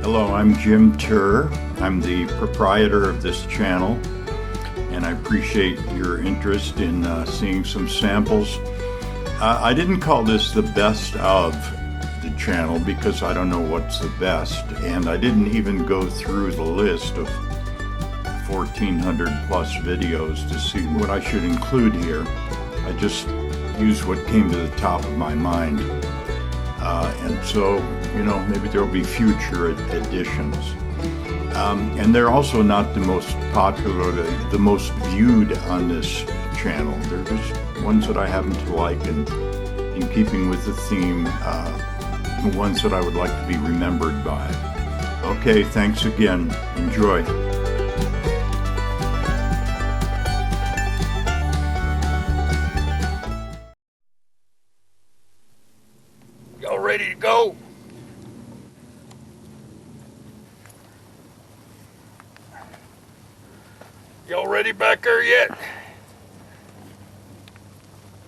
Hello, I'm Jim Terr. I'm the proprietor of this channel, and I appreciate your interest in seeing some samples. I didn't call this the best of the channel because I don't know what's the best, and I didn't even go through the list of 1,400 plus videos to see what I should include here. I just used what came to the top of my mind. And so, you know, maybe there will be future editions. And they're also not the most popular, the most viewed on this channel. They're just ones that I happen to like, and in keeping with the theme, ones that I would like to be remembered by. Okay, thanks again. Enjoy. Y'all ready to go? Y'all ready back there yet?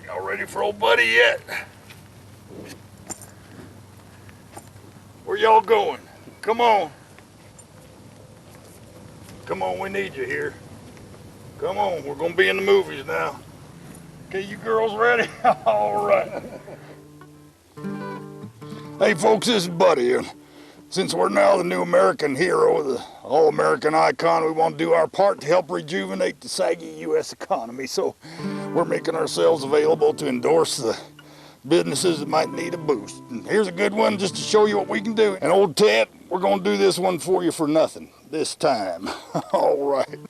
Y'all ready for old buddy yet? Where y'all going? Come on. Come on, we need you here. Come on, we're gonna be in the movies now. Okay, you girls ready? All right. Hey folks, this is Buddy here. Since we're now the new American hero, the all-American icon, we want to do our part to help rejuvenate the saggy U.S. economy. So we're making ourselves available to endorse the businesses that might need a boost. And here's a good one just to show you what we can do. And old Ted, we're going to do this one for you for nothing this time. All right.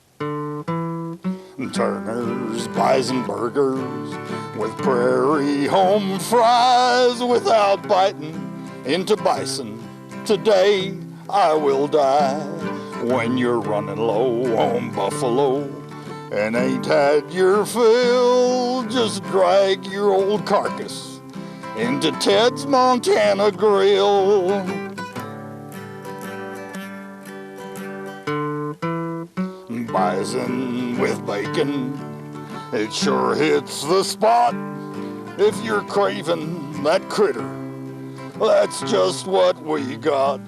Turner's Bison burgers with prairie home fries without biting into bison. Today I will die. When you're running low on buffalo and ain't had your fill, just drag your old carcass into Ted's Montana Grill. Bison with bacon, it sure hits the spot. If you're craving that critter, that's just what we got.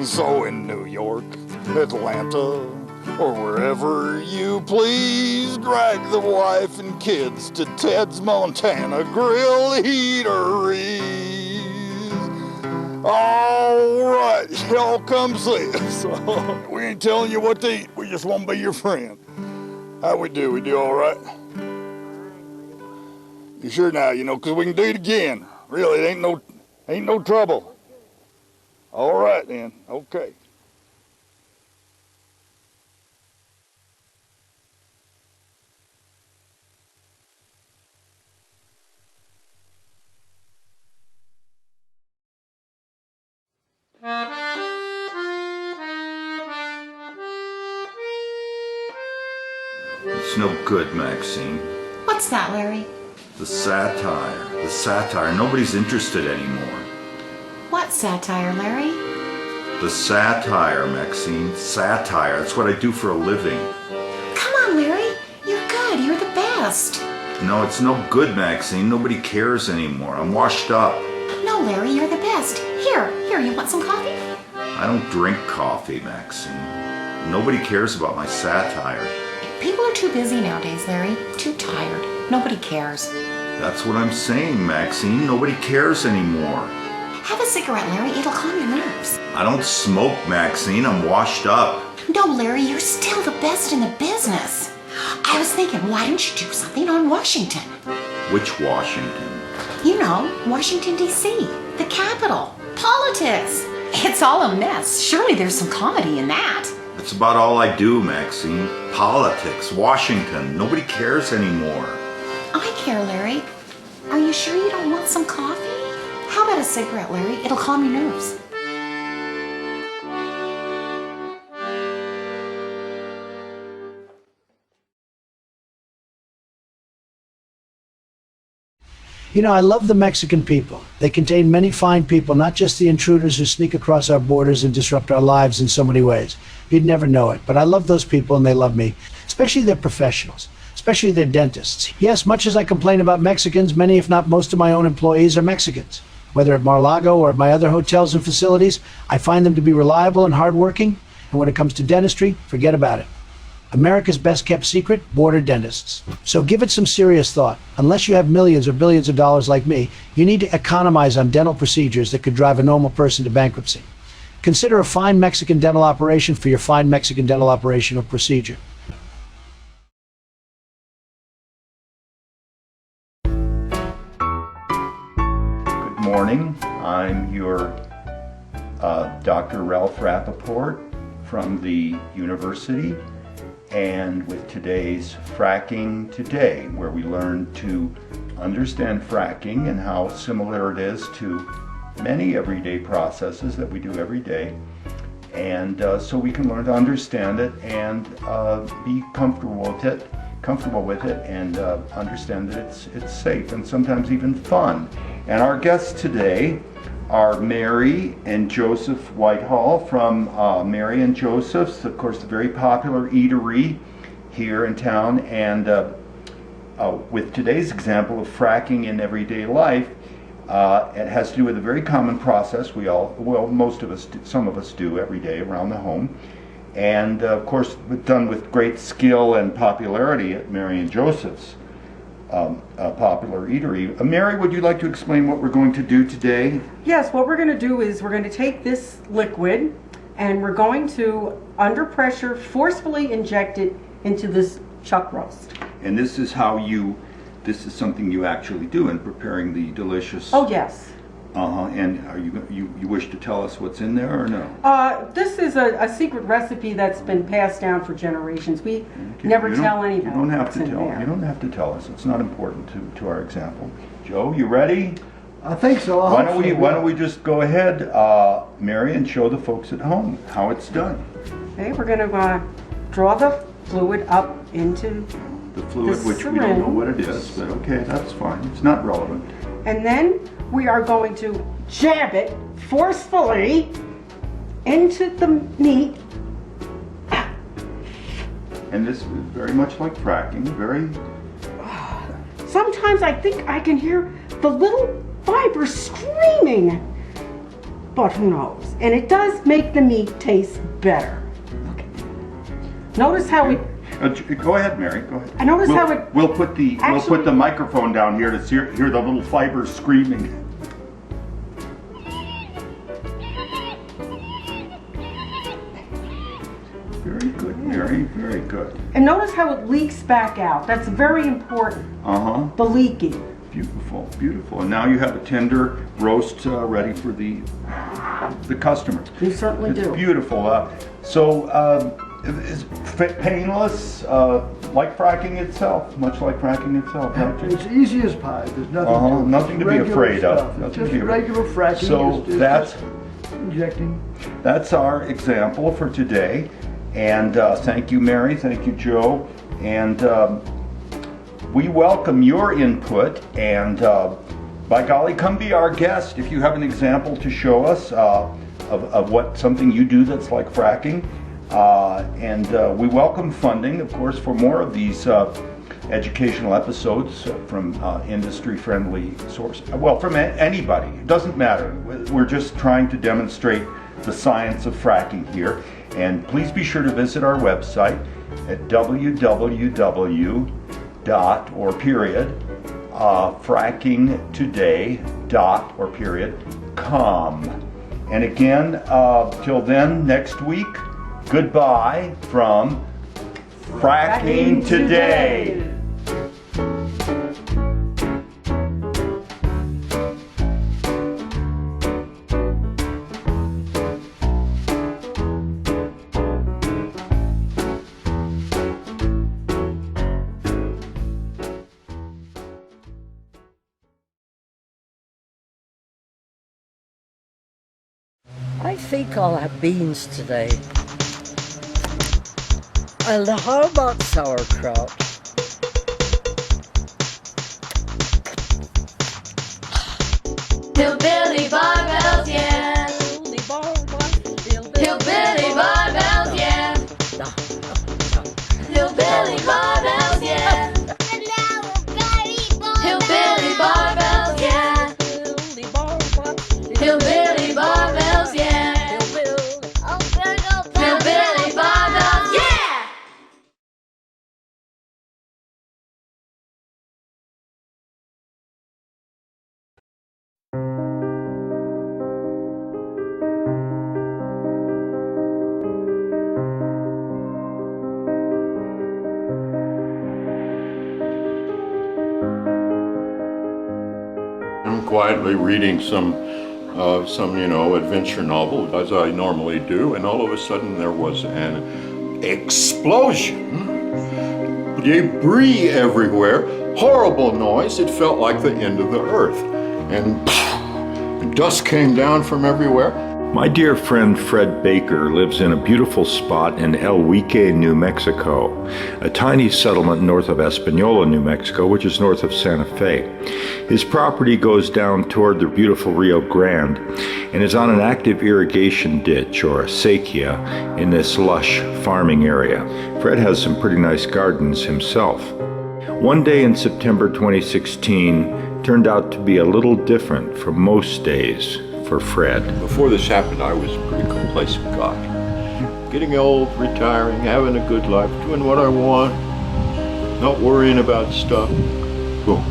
So in New York, Atlanta, or wherever you please, drag the wife and kids to Ted's Montana Grill Eateries. All right, y'all come see us. We ain't telling you what to eat, we just want to be your friend. How we do? We do all right? You sure now, you know, because we can do it again. Really, it ain't no trouble. All right then, okay. It's no good, Maxine. What's that, Larry? The satire. Nobody's interested anymore. What satire, Larry? The satire, Maxine. Satire. That's what I do for a living. Come on, Larry. You're good. You're the best. No, it's no good, Maxine. Nobody cares anymore. I'm washed up. No, Larry, you're the best. Here, you want some coffee? I don't drink coffee, Maxine. Nobody cares about my satire. People are too busy nowadays, Larry. Too tired. Nobody cares. That's what I'm saying, Maxine. Nobody cares anymore. Have a cigarette, Larry. It'll calm your nerves. I don't smoke, Maxine. I'm washed up. No, Larry, you're still the best in the business. I was thinking, why don't you do something on Washington? Which Washington? You know, Washington, D.C., the capital. Politics. It's all a mess. Surely there's some comedy in that. That's about all I do, Maxine. Politics, Washington. Nobody cares anymore. I care, Larry. Are you sure you don't want some coffee? How about a cigarette, Larry? It'll calm your nerves. You know, I love the Mexican people. They contain many fine people, not just the intruders who sneak across our borders and disrupt our lives in so many ways. You'd never know it, but I love those people and they love me, especially their professionals, especially their dentists. Yes, much as I complain about Mexicans, many if not most of my own employees are Mexicans. Whether at Mar-a-Lago or at my other hotels and facilities, I find them to be reliable and hardworking. And when it comes to dentistry, forget about it. America's best kept secret, border dentists. So give it some serious thought. Unless you have millions or billions of dollars like me, you need to economize on dental procedures that could drive a normal person to bankruptcy. Consider a fine Mexican dental operation for your fine Mexican dental operation or procedure. Good morning. I'm your Dr. Ralph Rappaport from the university, and with today's Fracking Today, where we learn to understand fracking and how similar it is to many everyday processes that we do every day, and so we can learn to understand it and be comfortable with it, and understand that it's safe and sometimes even fun. And our guests today are Mary and Joseph Whitehall from Mary and Joseph's, of course, the very popular eatery here in town. And with today's example of fracking in everyday life, it has to do with a very common process most of us, some of us do every day around the home. And of course, done with great skill and popularity at Mary and Joseph's. A popular eatery. Mary, would you like to explain what we're going to do today? Yes, what we're going to do is we're going to take this liquid and we're going to, under pressure, forcefully inject it into this chuck roast. And this is this is something you actually do in preparing the delicious... Oh, yes. And are you wish to tell us what's in there or no? This is a secret recipe that's been passed down for generations. We never tell anybody. You don't have to what's in tell. there. You don't have to tell us. It's not important to our example. Joe, you ready? I think so. Why don't we just go ahead, Mary, and show the folks at home how it's done. Okay, we're going to draw the fluid up into the fluid, which we don't know what it is, but okay, that's fine. It's not relevant. And then we are going to jab it forcefully into the meat. And this is very much like fracking, very... Sometimes I think I can hear the little fibers screaming, but who knows? And it does make the meat taste better. Okay. Notice how it... go ahead, Mary. Go ahead. I notice how it... We'll put the microphone down here to hear the little fibers screaming. Very good, Mary. Very good. And notice how it leaks back out. That's very important. The leaking. Beautiful, beautiful. And now you have a tender roast ready for the customer. You certainly do. It's beautiful. It's painless, like fracking itself, much like fracking itself, right? It's easy as pie. There's nothing nothing to be afraid of. It's just regular fracking. So that's injecting. That's our example for today. And thank you, Mary. Thank you, Joe. And we welcome your input. And by golly, come be our guest if you have an example to show us of what something you do that's like fracking. And we welcome funding, of course, for more of these educational episodes from industry-friendly sources. Well, from anybody. It doesn't matter. We're just trying to demonstrate the science of fracking here. And please be sure to visit our website at frackingtoday.com. And again, till then, next week, goodbye from Fracking Today. I think I'll have beans today. And how about sauerkraut? Hillbilly Barbells, yeah. Hillbilly Barbells, yeah. Hillbilly Barbells, yeah. Hillbilly Barbells, yeah. quietly reading some adventure novel, as I normally do, and all of a sudden there was an explosion. Debris everywhere, horrible noise. It felt like the end of the earth. And dust came down from everywhere. My dear friend Fred Baker lives in a beautiful spot in El Guique, New Mexico, a tiny settlement north of Espanola, New Mexico, which is north of Santa Fe. His property goes down toward the beautiful Rio Grande and is on an active irrigation ditch, or a acequia, in this lush farming area. Fred has some pretty nice gardens himself. One day in September 2016 turned out to be a little different from most days for Fred. Before this happened, I was a pretty complacent guy. Getting old, retiring, having a good life, doing what I want, not worrying about stuff. Boom.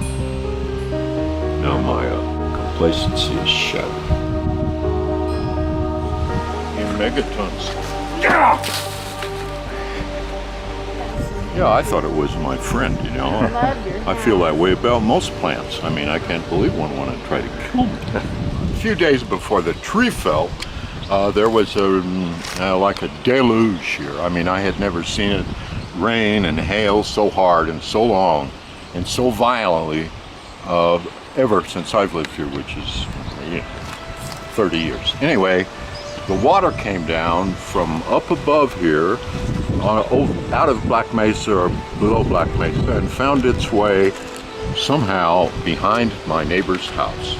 Now my complacency is shattered. In megatons. Yeah, I thought it was my friend, you know. I feel that way about most plants. I mean, I can't believe one wanted to try to kill me. A few days before the tree fell, there was like a deluge here. I mean, I had never seen it rain and hail so hard and so long and so violently ever since I've lived here, which is 30 years. Anyway, the water came down from up above here, out of Black Mesa or below Black Mesa, and found its way somehow behind my neighbor's house.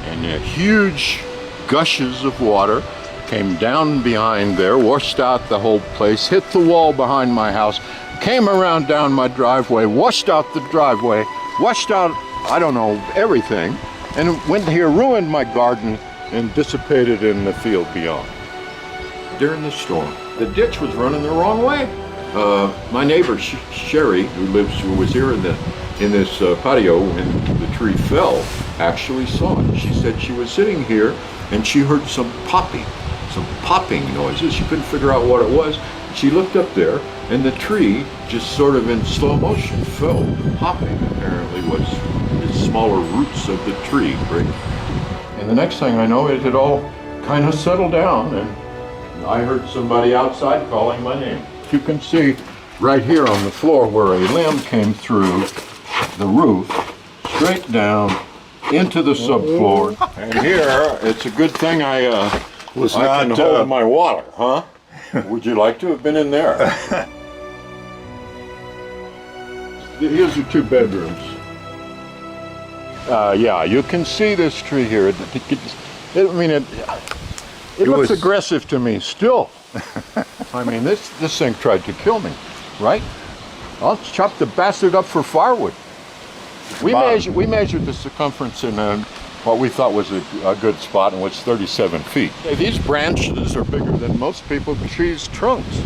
And huge gushes of water came down behind there, washed out the whole place, hit the wall behind my house, came around down my driveway, washed out the driveway, washed out, I don't know, everything, and went here, ruined my garden, and dissipated in the field beyond. During the storm, the ditch was running the wrong way. My neighbor Sherry, who was here in this patio when the tree fell, actually saw it. She said she was sitting here and she heard some popping noises. She couldn't figure out what it was. She looked up there and the tree, just sort of in slow motion, fell. The popping apparently was the smaller roots of the tree breaking. And the next thing I know, it had all kind of settled down, and I heard somebody outside calling my name. You can see right here on the floor where a limb came through the roof, straight down into the subfloor. And here, it's a good thing I can hold my water, huh? Would you like to have been in there? Here's your 2 bedrooms. Yeah, you can see this tree here. It looks aggressive to me still. I mean, this thing tried to kill me, right? I'll chop the bastard up for firewood. We measured the circumference in what we thought was a good spot, and was 37 feet. These branches are bigger than most people's trees' trunks.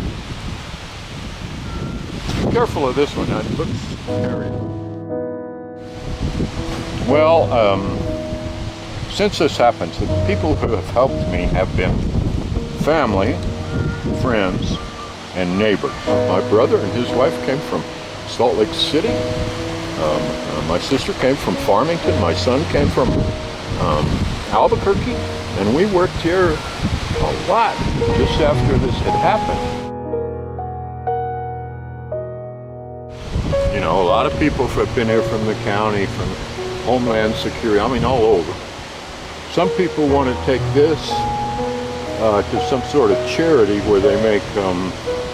Be careful of this one, it looks scary. Well, since this happened, the people who have helped me have been family, friends, and neighbors. My brother and his wife came from Salt Lake City. My sister came from Farmington. My son came from Albuquerque. And we worked here a lot just after this had happened. You know, a lot of people have been here from the county, from Homeland Security, I mean all over. Some people want to take this to some sort of charity where they make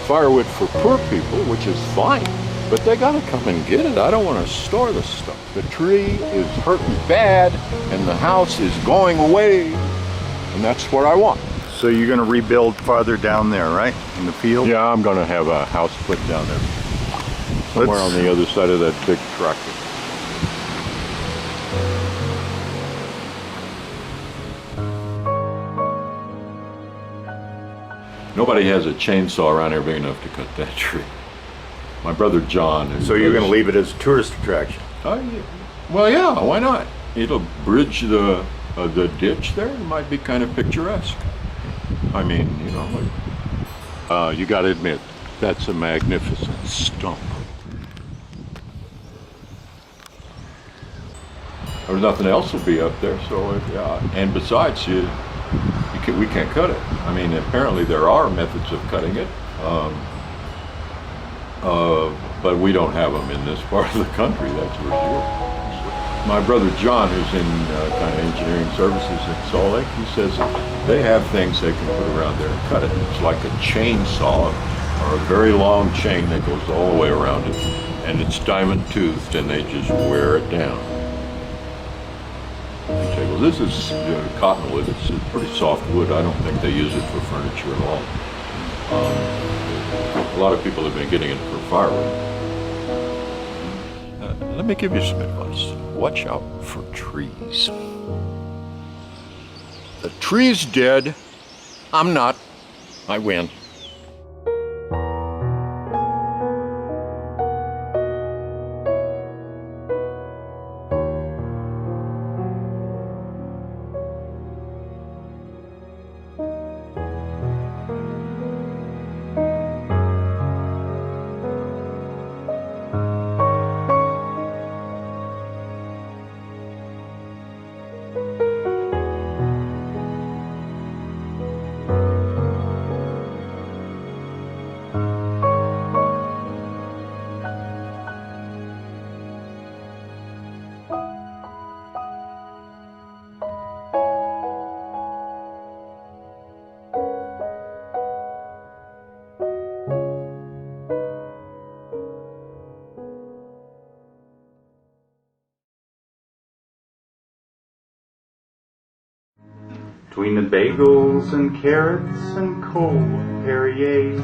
firewood for poor people, which is fine, but they gotta come and get it. I don't want to store this stuff. The tree is hurting bad and the house is going away, and that's what I want. So you're gonna rebuild farther down there, right? In the field? Yeah, I'm gonna have a house put down there. Somewhere on the other side of that big tractor. Nobody has a chainsaw around here big enough to cut that tree. My brother John. So you're going to leave it as a tourist attraction? Yeah. Well, yeah, why not? It'll bridge the ditch there. It might be kind of picturesque. I mean, you know, you got to admit, that's a magnificent stump. or nothing else will be up there. So and besides, we can't cut it. I mean, apparently there are methods of cutting it, but we don't have them in this part of the country, that's for sure. My brother John, who's in kind of engineering services in Salt Lake, he says they have things they can put around there and cut it. It's like a chainsaw or a very long chain that goes all the way around it, and it's diamond toothed, and they just wear it down. You say, well, this is cottonwood. It's a pretty soft wood. I don't think they use it for furniture at all. A lot of people have been getting it for firewood. Let me give you some advice. Watch out for trees. The tree's dead. I'm not. I win. Between the bagels and carrots and cold Perrier.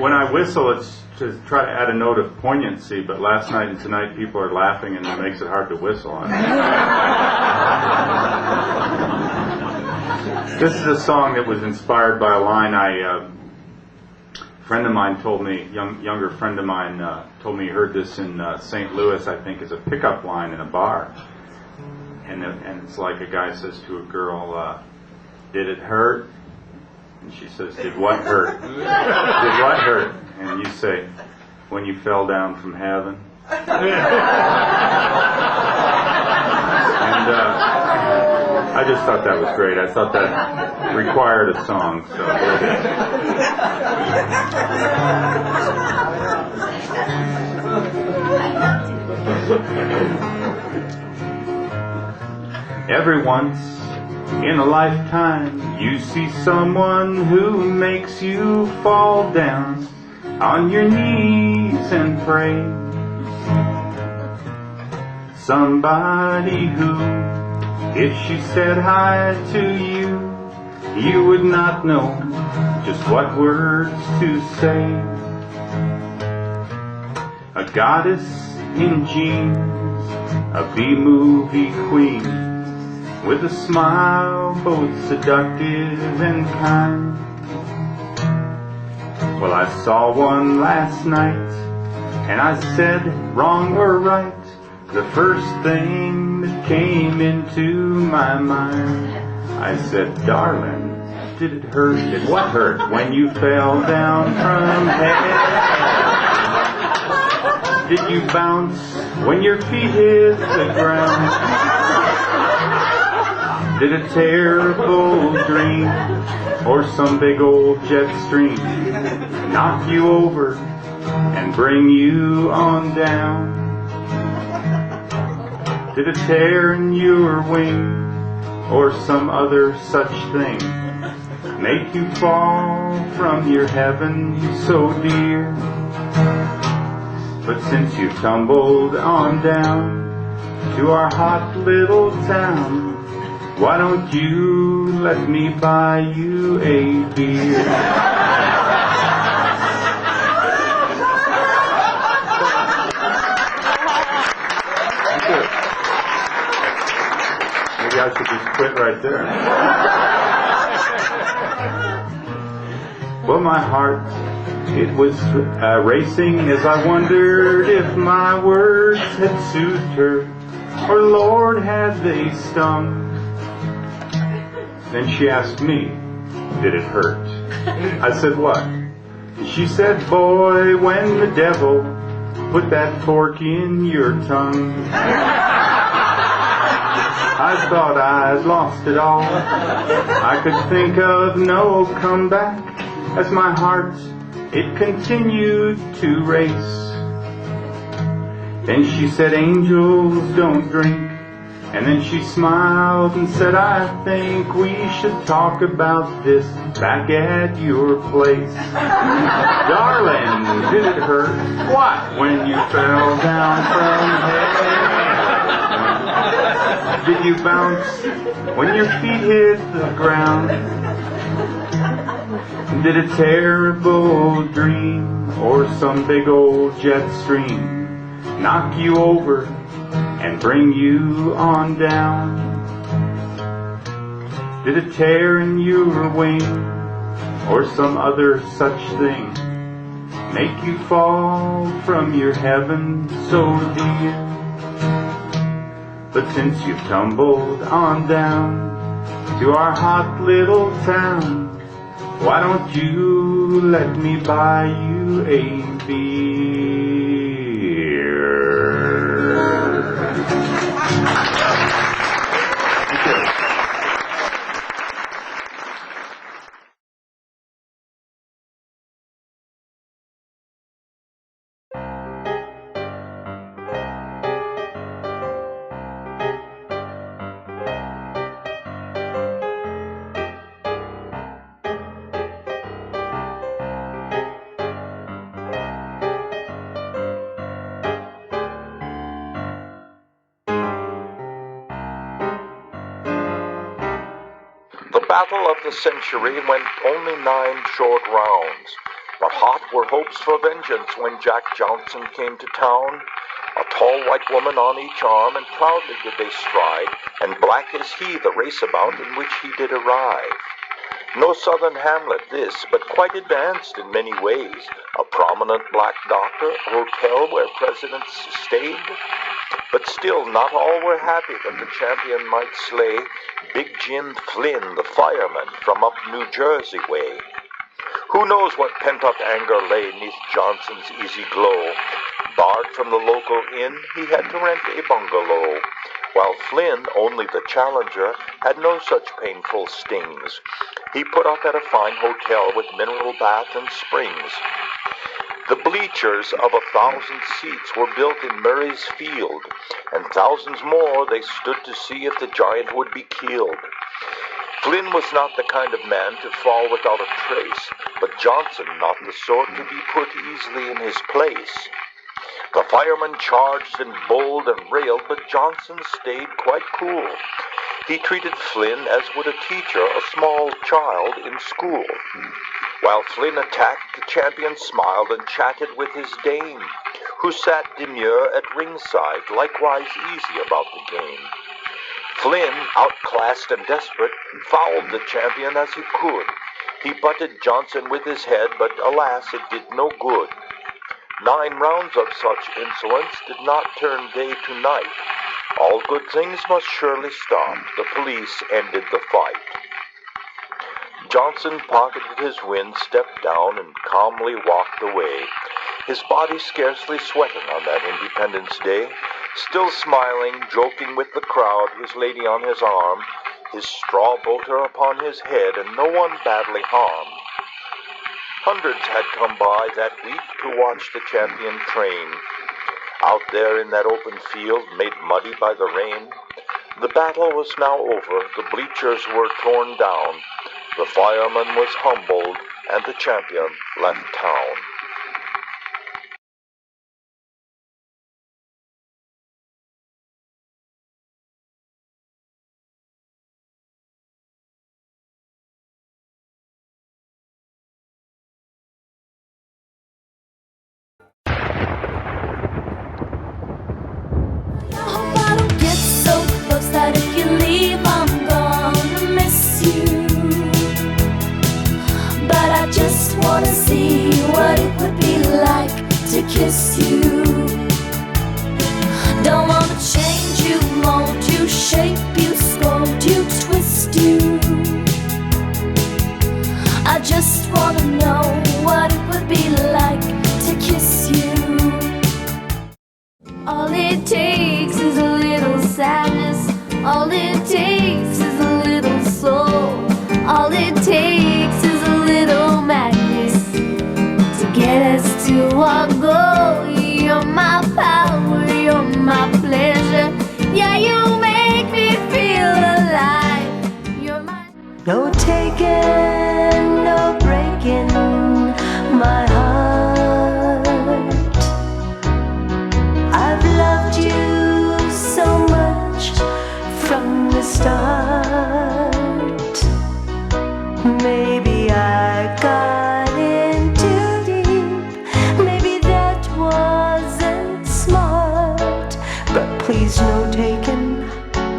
When I whistle, it's to try to add a note of poignancy, but last night and tonight people are laughing and it makes it hard to whistle. This is a song that was inspired by a line a friend of mine told me, younger friend of mine told me he heard this in St. Louis, I think, as a pickup line in a bar. And it's like a guy says to a girl, did it hurt? And she says, did what hurt? Did what hurt? And you say, when you fell down from heaven. And I just thought that was great. I thought that required a song. So every once in a lifetime, you see someone who makes you fall down on your knees and pray. Somebody who, if she said hi to you, you would not know just what words to say. A goddess in jeans, a B-movie queen, with a smile both seductive and kind. Well, I saw one last night, and I said, wrong or right, the first thing that came into my mind. I said, darling, did it hurt? Did what hurt when you fell down from heaven? Did you bounce when your feet hit the ground? Did a terrible dream or some big old jet stream knock you over and bring you on down? Did a tear in your wing or some other such thing make you fall from your heaven so dear? But since you've tumbled on down to our hot little town, why don't you let me buy you a beer? Maybe I should just quit right there. Well, my heart, it was racing as I wondered if my words had soothed her, or Lord, had they stung. Then she asked me, did it hurt? I said, what? She said, boy, when the devil put that fork in your tongue. I thought I'd lost it all. I could think of no comeback as my heart, it continued to race. Then she said, angels don't drink. And then she smiled and said, I think we should talk about this back at your place. Darling, did it hurt? What? When you fell down from heaven? Did you bounce when your feet hit the ground? Did a terrible dream or some big old jet stream knock you over and bring you on down? Did a tear in your wing or some other such thing make you fall from your heaven so dear? But since you've tumbled on down to our hot little town, why don't you let me buy you a beer? The battle of the century went only 9 short rounds, but hot were hopes for vengeance when Jack Johnson came to town. A tall white woman on each arm, and proudly did they stride, and black as he the raceabout in which he did arrive. No southern hamlet this, but quite advanced in many ways, a prominent black doctor, a hotel where presidents stayed. But still not all were happy that the champion might slay Big Jim Flynn, the fireman, from up New Jersey way. Who knows what pent-up anger lay neath Johnson's easy glow? Barred from the local inn, he had to rent a bungalow, while Flynn, only the challenger, had no such painful stings. He put up at a fine hotel with mineral bath and springs. The bleachers of 1,000 seats were built in Murray's Field, and thousands more they stood to see if the giant would be killed. Flynn was not the kind of man to fall without a trace, but Johnson not the sort to be put easily in his place. The fireman charged and bowled and railed, but Johnson stayed quite cool. He treated Flynn as would a teacher a small child in school. While Flynn attacked, the champion smiled and chatted with his dame, who sat demure at ringside, likewise easy about the game. Flynn, outclassed and desperate, fouled the champion as he could. He butted Johnson with his head, but alas, it did no good. 9 rounds of such insolence did not turn day to night. All good things must surely stop. The police ended the fight. Johnson pocketed his win, stepped down, and calmly walked away, his body scarcely sweating on that Independence Day, still smiling, joking with the crowd, his lady on his arm, his straw boater upon his head, and no one badly harmed. Hundreds had come by that week to watch the champion train. Out there in that open field, made muddy by the rain, the battle was now over, the bleachers were torn down, the fireman was humbled, and the champion left town. Just wanna see what it would be like to kiss you. Don't wanna change you, mold you, shape you, scold you, twist you. I just wanna know what it would be like to kiss you. All it takes is a little sadness. All it takes is a little soul. All it takes is a little madness to get us to our goal. You're my power, you're my pleasure. Yeah, you make me feel alive. You're my... No taking, no breaking my heart. I've loved you so much from the start. Maybe I got in too deep. Maybe that wasn't smart. But please, no taking,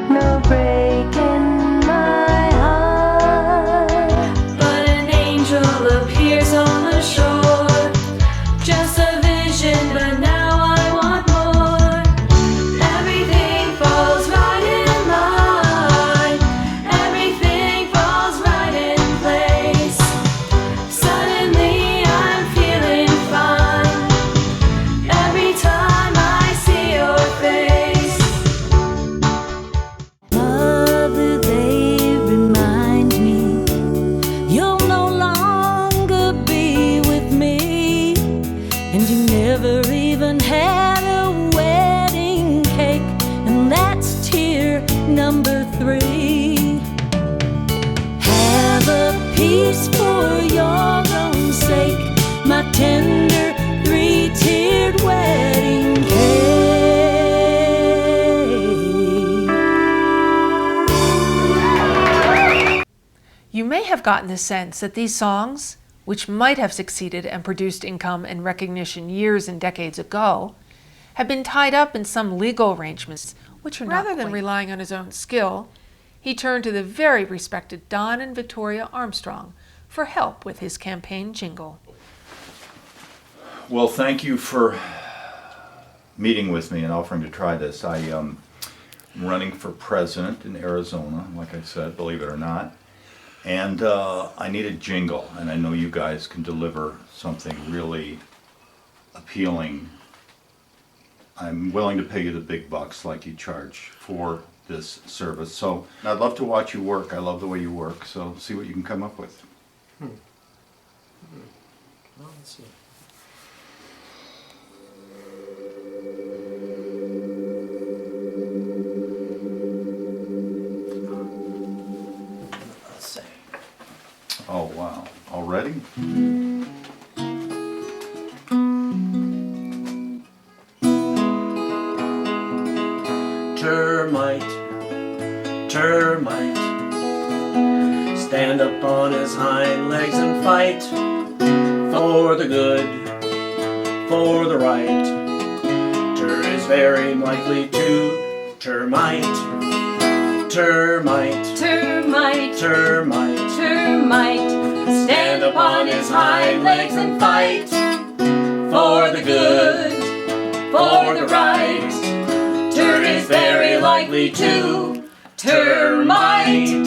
no breaking my heart. But an angel appears on the shore. Just a vision, but now I want more. Everything falls right in line. Everything falls right in place. Suddenly I'm feeling fine. Every time I see your face. Mother, they remind me you'll no longer be with me. And you never even had a wedding cake. And that's tear number 3. Have a piece for your own sake, my tender 3-tiered wedding cake. You may have gotten the sense that these songs, which might have succeeded and produced income and recognition years and decades ago, have been tied up in some legal arrangements, which are rather than relying on his own skill, he turned to the very respected Don and Victoria Armstrong for help with his campaign jingle. Well, thank you for meeting with me and offering to try this. I'm running for president in Arizona, like I said, believe it or not. And I need a jingle, and I know you guys can deliver something really appealing. I'm willing to pay you the big bucks like you charge for this service. So I'd love to watch you work. I love the way you work, so see what you can come up with. Well, let's see. Let's see. Oh, wow. Already? Termite, termite, stand up on his hind legs and fight for the good, for the right. Terr is very likely to termite, termite, Termite, termite, termite, stand upon his hind legs and fight for the good, for the right. Terr is very likely to termite.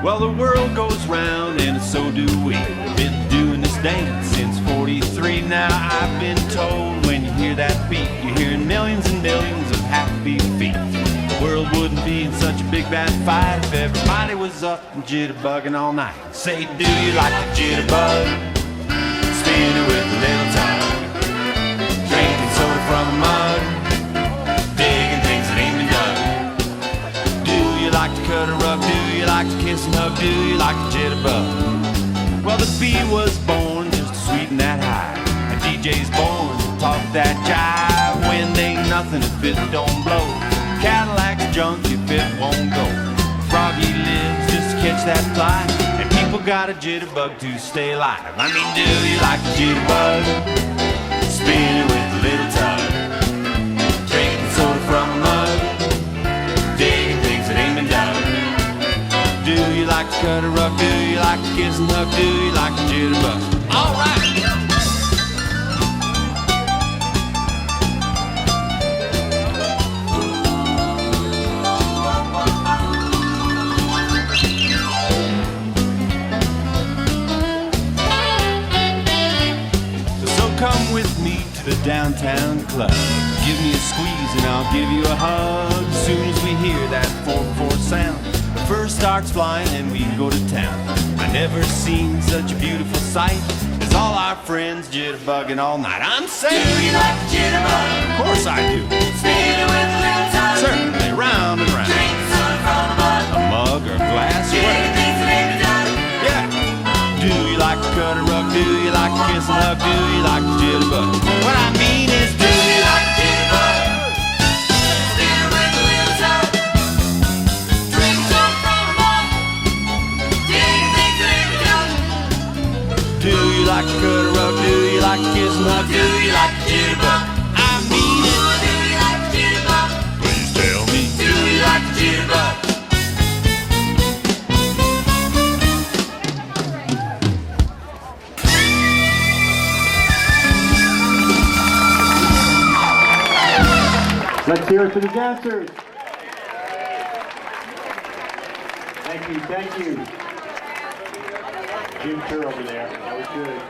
Well, the world goes round and so do we. Been doing this dance since 43. Now I've been told when you hear that beat, you're hearing millions and millions of happy feet. The world wouldn't be in such a big bad fight if everybody was up and jitterbugging all night. Say, do you like the jitterbug? Spinning with a little tongue, drinking soda from a mug, digging things that ain't been done. Do you like to cut a rug? Do you like to kiss and hug? Do you like the jitterbug? Well, the bee was born just to sweeten that high, and DJ's born to talk that jive. Wind ain't nothing if it don't blow. Cadillac's junk if it won't go. Froggy lives just to catch that fly, and people got a jitterbug to stay alive. I mean, do you like the jitterbug? Spinning with a little tug, drinking soda from a mug, digging things that ain't been done. Do you like to cut a rug? Do you like to kiss and hug? Do you like the jitterbug? All right. Come with me to the downtown club. Give me a squeeze and I'll give you a hug. As soon as we hear that 4/4 sound, the first starts flying and we go to town. I never seen such a beautiful sight as all our friends jitterbugging all night. I'm saying, do you like the jitterbug? Of course I do. Spinning with a little tug. Certainly, round and round. Drink some from a mug or glass, whatever. Yeah. Do you like to cut a rug? Do you like to kiss and hug? Do you like the jitterbug? What I mean is, do you like the jitterbug? Spinning with a little tug. Drink some from a mug. Digging things that ain't been done. Do you like to cut a rug? Do you like to kiss and hug? Do you like the jitterbug? I mean it. Do you like the jitterbug? Please tell me. Do you like the jitterbug? Let's hear it for the dancers. Thank you, thank you. Jim Terr over there. That was good.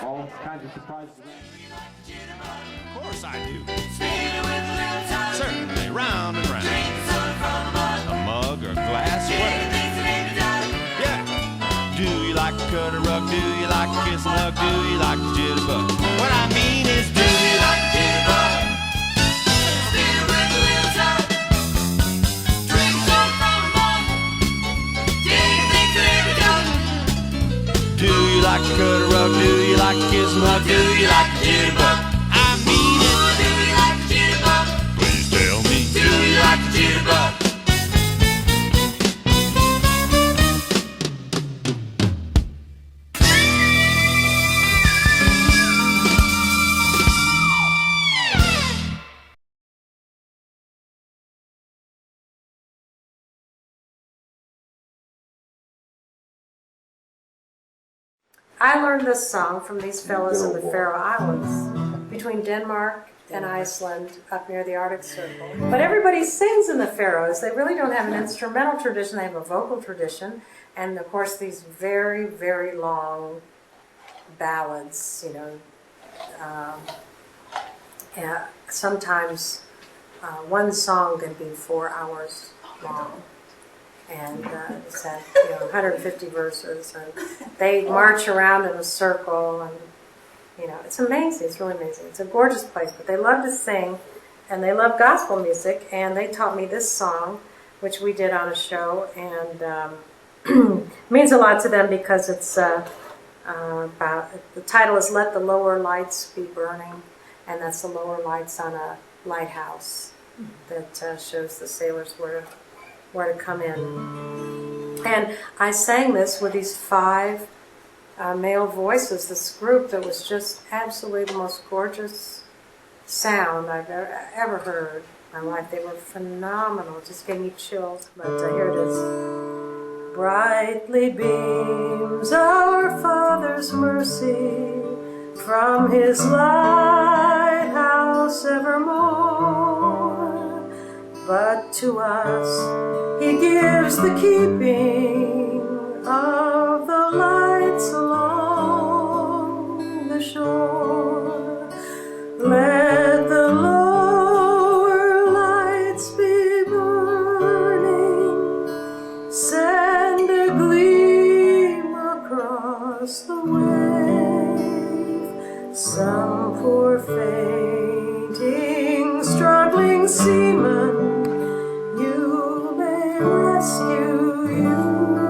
All kinds of surprises. Of course I do. Spinning with a little tug. Certainly, round and round. Drink some from a mug or glass, whatever. Yeah. Do you like to cut a rug? Do you like to kiss and hug? Do you like the jitterbug? What I mean is, do you like the jitterbug? Do you like to cut a rug? Do you like to kiss and hug? Do you like the jitterbug? I mean it. Do you like the jitterbug? Please tell me. Do you like the jitterbug? I learned this song from these fellows in the Faroe Islands, between Denmark and Iceland, up near the Arctic Circle. But everybody sings in the Faroes. They really don't have an instrumental tradition. They have a vocal tradition, and of course these very, very long ballads. You know, sometimes one song can be 4 hours long. And it's had 150 verses, and they march around in a circle, and it's amazing. It's really amazing. It's a gorgeous place, but they love to sing, and they love gospel music. And they taught me this song, which we did on a show, and means a lot to them because it's about the title is "Let the Lower Lights Be Burning," and that's the lower lights on a lighthouse that shows the sailors where to come in. And I sang this with these 5 male voices, this group that was just absolutely the most gorgeous sound I've ever heard in my life. They were phenomenal, just gave me chills. But here it is. Brightly beams our Father's mercy from His lighthouse evermore, but to us He gives the keeping of the lights along the shore. Let the lower lights be burning, send a gleam across the wave. Some poor fainting, struggling seaman, you may rescue you.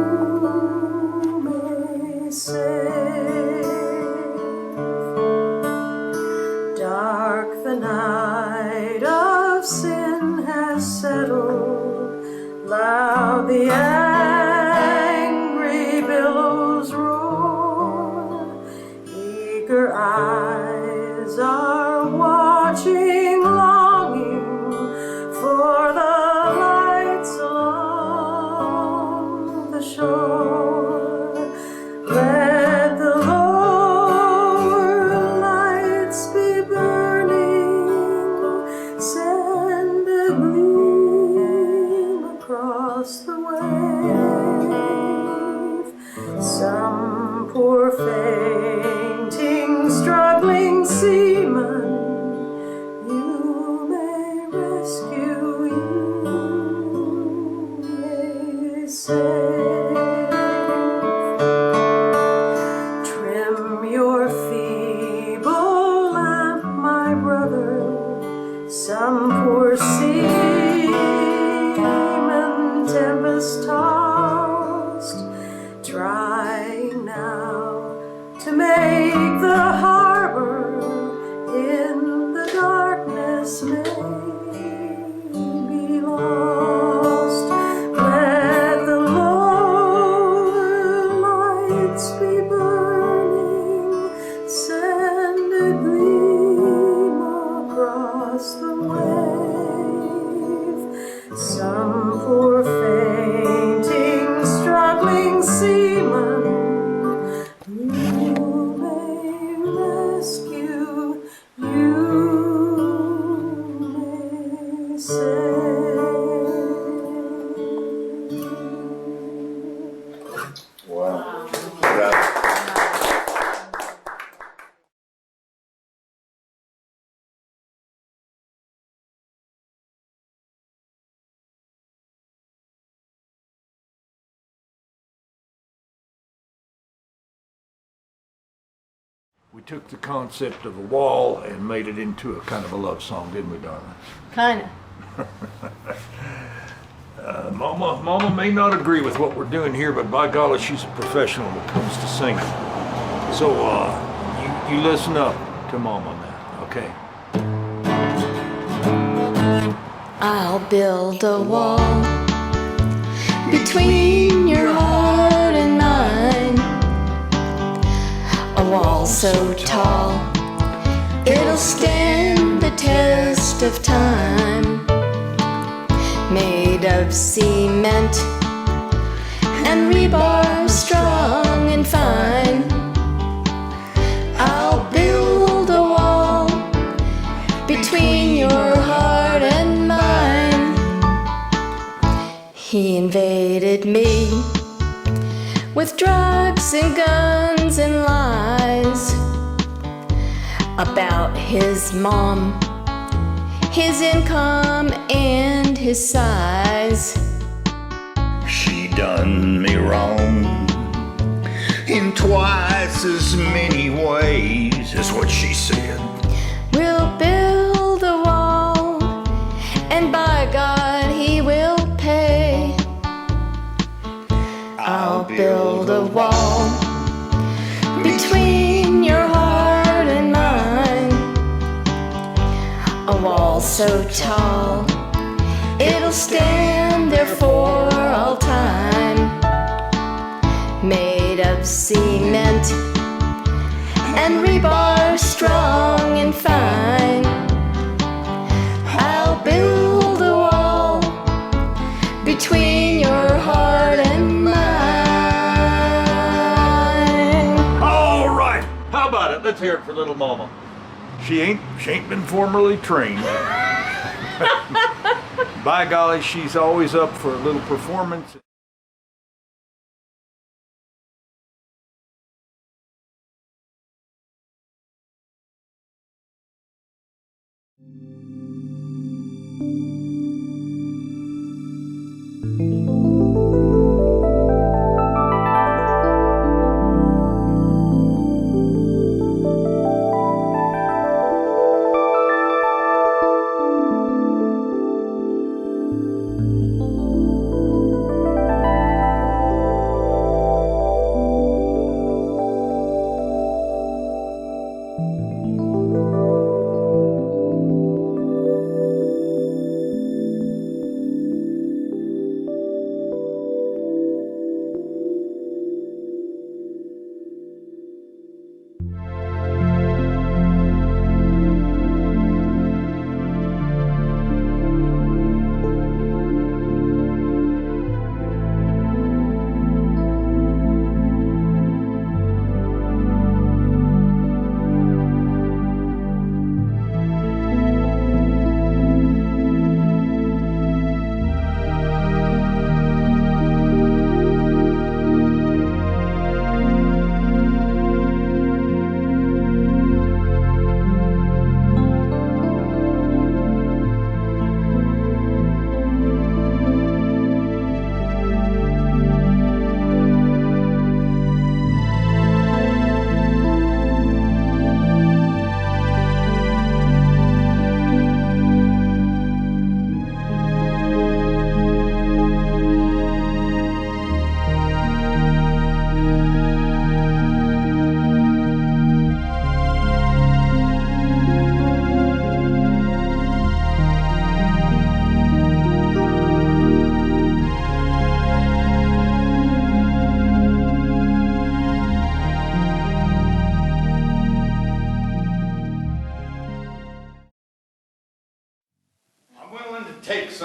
fainting, struggling seaman, you may rescue, you may save. Trim your feeble lamp, my brother, some poor seaman, tempest tossed, trying now to make the harbor in the darkness may be lost. Let the lower lights be burning, send a gleam across the wave. Some poor fainting, struggling seaman, you may rescue, you may save. Wow. We took the concept of a wall and made it into a kind of a love song, didn't we, darling? Kinda. Mama may not agree with what we're doing here, but by golly, she's a professional when it comes to singing. So, you listen up to Mama now, okay? I'll build a wall between your heart and mine. A wall so tall, it'll stand the test of time. Made of cement and rebar, strong and fine. I'll build a wall between your heart and mine. He invaded me with drugs and guns and lies about his mom, his income and his size. She done me wrong in twice as many ways, is what she said. We'll build a wall, and by God, he will pay. I'll build a wall between your heart and mine. A wall so tall, it'll stand there for all time. Made of cement and rebar, strong and fine. I'll build a wall between your heart and mine. All right, how about it? Let's hear it for little Mama. She ain't been formally trained. By golly, she's always up for a little performance.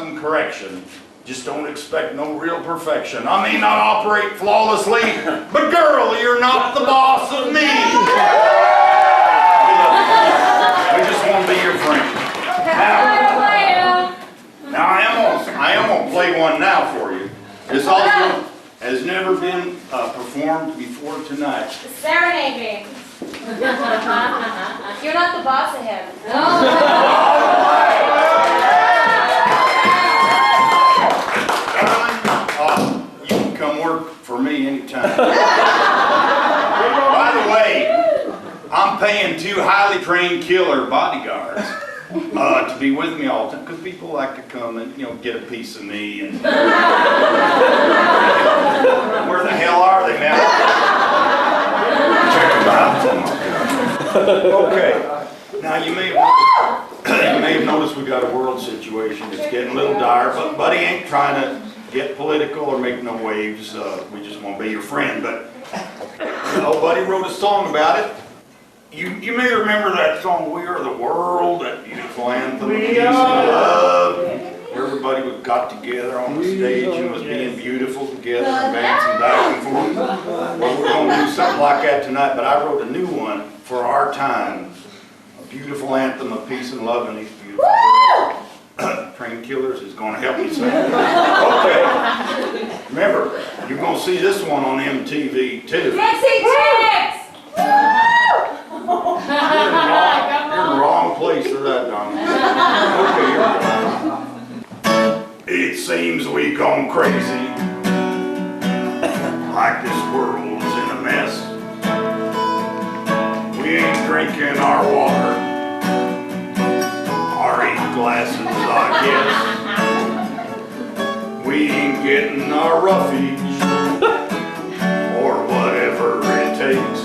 some correction. Just don't expect no real perfection. I may not operate flawlessly, but girl, you're not the boss of me. We just want to be your friend. Now I am gonna play one now for you. This also has never been performed before tonight. Serenade me. You're not the boss of him. You can come work for me anytime. By the way, I'm paying 2 highly trained killer bodyguards to be with me all the time, because people like to come and, you know, get a piece of me. And where the hell are they, man? Check them out. Okay. Now you may have noticed we got a world situation. It's getting a little dire, but Buddy ain't trying to get political or make no waves. We just want to be your friend. But Buddy wrote a song about it. You may remember that song, "We Are the World," that beautiful anthem of peace and love. Everybody got together on the stage and was being beautiful together and dancing back and forth. Well, we're going to do something like that tonight, but I wrote a new one for our time. A beautiful anthem of peace and love in these beautiful world. Trained Killers is going to help me sing. Okay. Remember, you're going to see this one on MTV too. Dixie Chicks! You're in the wrong place for that, Donnie. Okay, it seems we gone crazy, like this world's in a mess. We ain't drinking our water, our 8 glasses, I guess. We ain't getting our roughage, or whatever it takes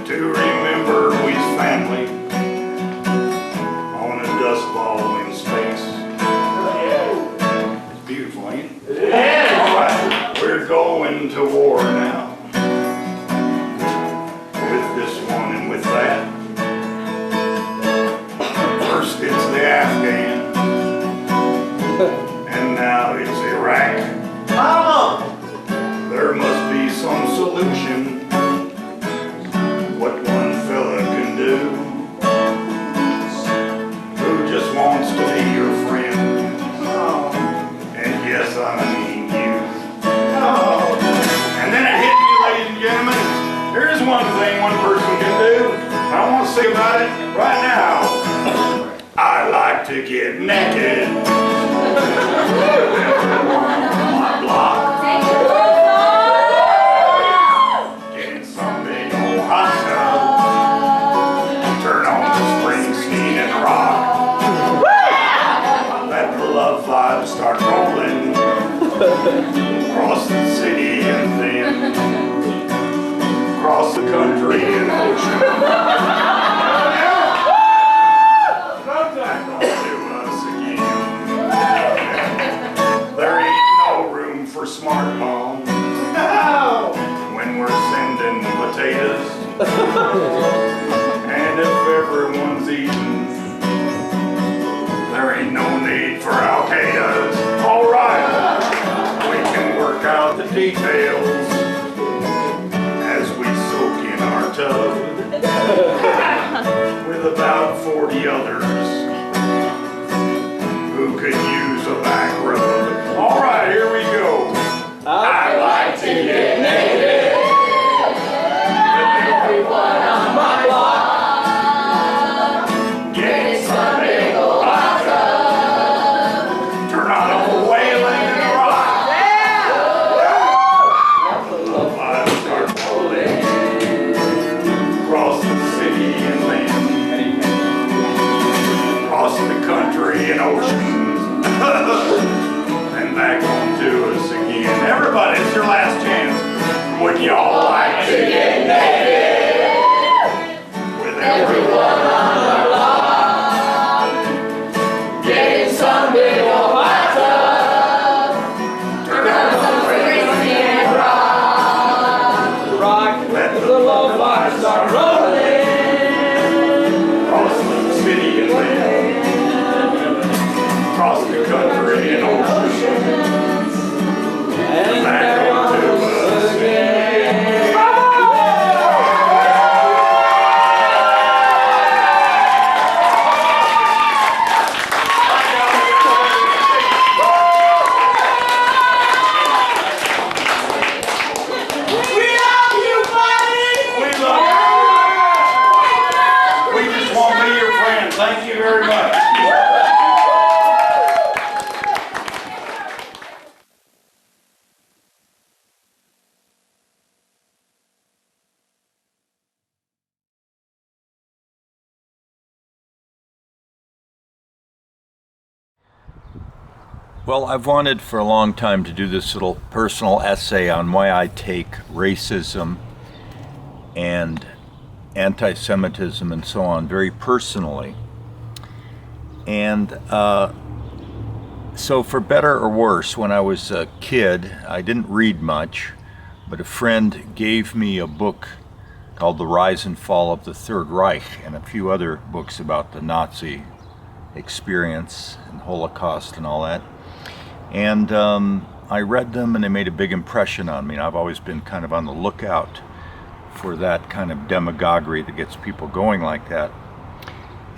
to remember we's family on a dust ball in space. It's beautiful, ain't it? Yeah. All right, we're going to war now. With this one and with that. First it's the Afghan, and now it's Iraq. There must be some solution. What one fella can do, who just wants to be your friend, and yes, I mean you. And then it hit me, ladies and gentlemen, here's one thing one person can do. I want to say about it right now. I like to get naked. My block. Getting some big old hot tub. Turn on the Springsteen and rock. Let the love vibes start rolling. Across the city and then across the country and ocean. Back onto us again. There ain't no room for smart moms when we're sending potatoes. And if everyone's eating, there ain't no need for Al-Qaeda's. All right, we can work out the details as we soak in our tub with about 40 others who could use a back rub. All right, here we go. I like to get naked with everyone on my block. Get some big old hot tub. Turn on a wailing and rock. The love vibes start rolling across the city and land, across the country and oceans, and back onto us again. Everybody, it's your last chance. Wouldn't y'all like to get naked with everyone on the block? Getting some big old hot tub. Turn on the Springsteen and rock. Let the love vibes start rolling across the city and land, Well, I've wanted for a long time to do this little personal essay on why I take racism and anti-Semitism and so on very personally. And so for better or worse, when I was a kid, I didn't read much, but a friend gave me a book called The Rise and Fall of the Third Reich and a few other books about the Nazi experience and Holocaust and all that. And I read them and they made a big impression on me. And I've always been kind of on the lookout for that kind of demagoguery that gets people going like that.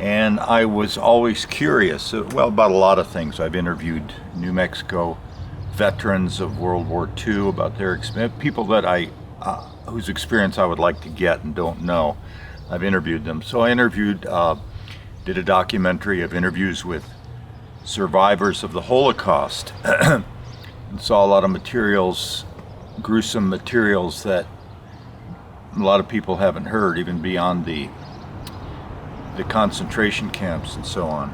And I was always curious, well, about a lot of things. I've interviewed New Mexico veterans of World War II about their experience, people that whose experience I would like to get and don't know. I've interviewed them. So I did a documentary of interviews with survivors of the Holocaust and saw a lot of materials, gruesome materials that a lot of people haven't heard, even beyond the concentration camps and so on.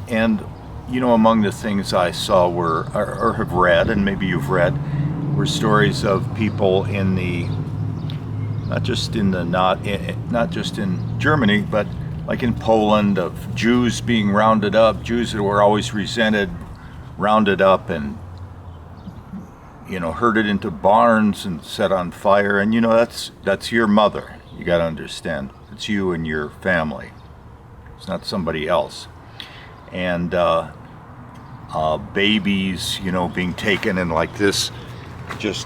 And you know, among the things I saw or have read, and maybe you've read, were stories of people in the not just in Germany, but like in Poland, of Jews being rounded up, Jews that were always resented, rounded up and, you know, herded into barns and set on fire. And you know, that's your mother. You got to understand, it's you and your family. It's not somebody else. And babies, you know, being taken and like this, just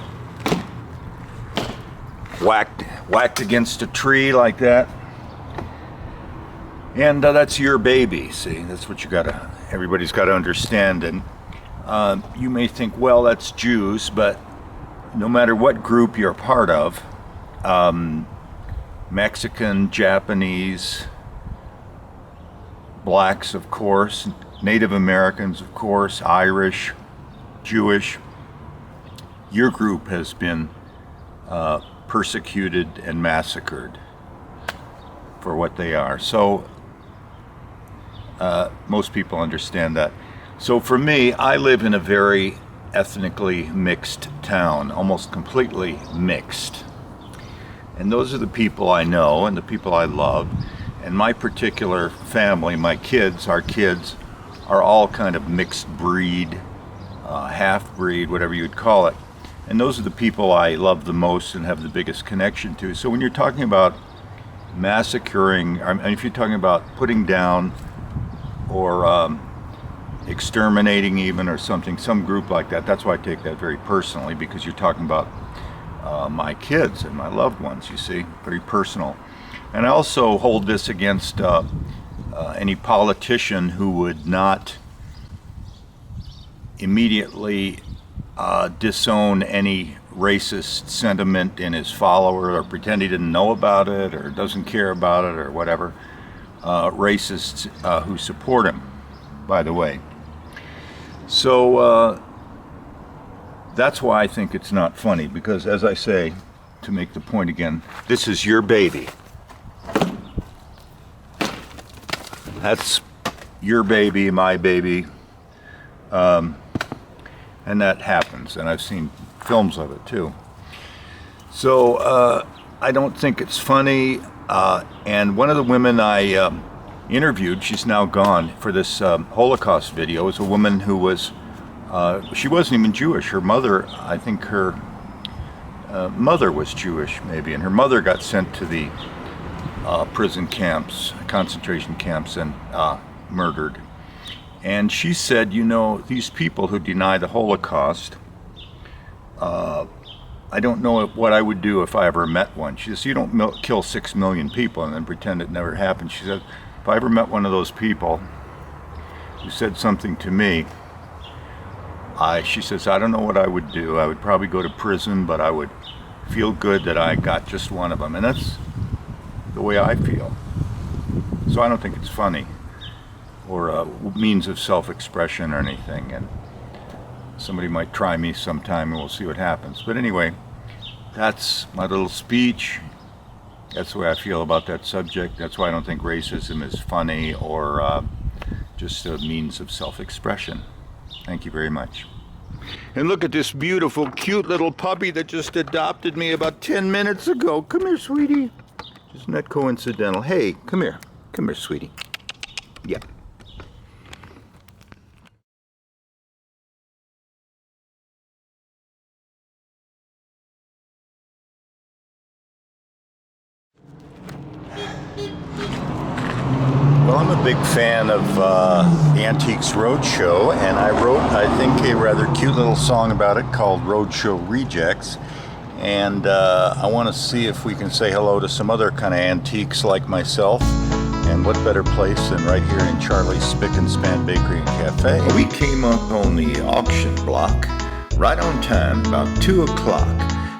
whacked against a tree like that. And that's your baby. See, that's what everybody's got to understand. And you may think, well, that's Jews, but no matter what group you're part of, Mexican, Japanese, blacks, of course, Native Americans, of course, Irish, Jewish, your group has been persecuted and massacred for what they are. So most people understand that. So for me, I live in a very ethnically mixed town, almost completely mixed. And those are the people I know and the people I love. And my particular family, our kids, are all kind of mixed breed, half breed, whatever you'd call it. And those are the people I love the most and have the biggest connection to. So when you're talking about massacring, I mean, if you're talking about putting down or exterminating even or something, some group like that, that's why I take that very personally, because you're talking about my kids and my loved ones, you see, very personal. And I also hold this against any politician who would not immediately disown any racist sentiment in his follower or pretend he didn't know about it or doesn't care about it or whatever. Racists who support him, by the way. So that's why I think it's not funny, because as I say, to make the point again, this is your baby. That's your baby, my baby. And that happens, and I've seen films of it too. So I don't think it's funny. And one of the women I interviewed, she's now gone, for this Holocaust video, is a woman who was, she wasn't even Jewish. Her mother, I think her mother was Jewish maybe, and her mother got sent to the prison camps, concentration camps, and murdered. And she said, you know, these people who deny the Holocaust, I don't know what I would do if I ever met one. She says, you don't kill 6 million people and then pretend it never happened. She said, if I ever met one of those people who said something to me, she says, I don't know what I would do. I would probably go to prison, but I would feel good that I got just one of them. And that's the way I feel. So I don't think it's funny or a means of self-expression or anything. And somebody might try me sometime and we'll see what happens. But anyway, that's my little speech. That's the way I feel about that subject. That's why I don't think racism is funny or just a means of self-expression. Thank you very much. And look at this beautiful, cute little puppy that just adopted me about 10 minutes ago. Come here, sweetie. Isn't that coincidental? Hey, come here. Come here, sweetie. Yeah. Well, I'm a big fan of Antiques Roadshow, and I wrote, I think, a rather cute little song about it called Roadshow Rejects. And I want to see if we can say hello to some other kind of antiques like myself. And what better place than right here in Charlie's Spick and Span Bakery and Cafe. We came up on the auction block right on time, about 2 o'clock.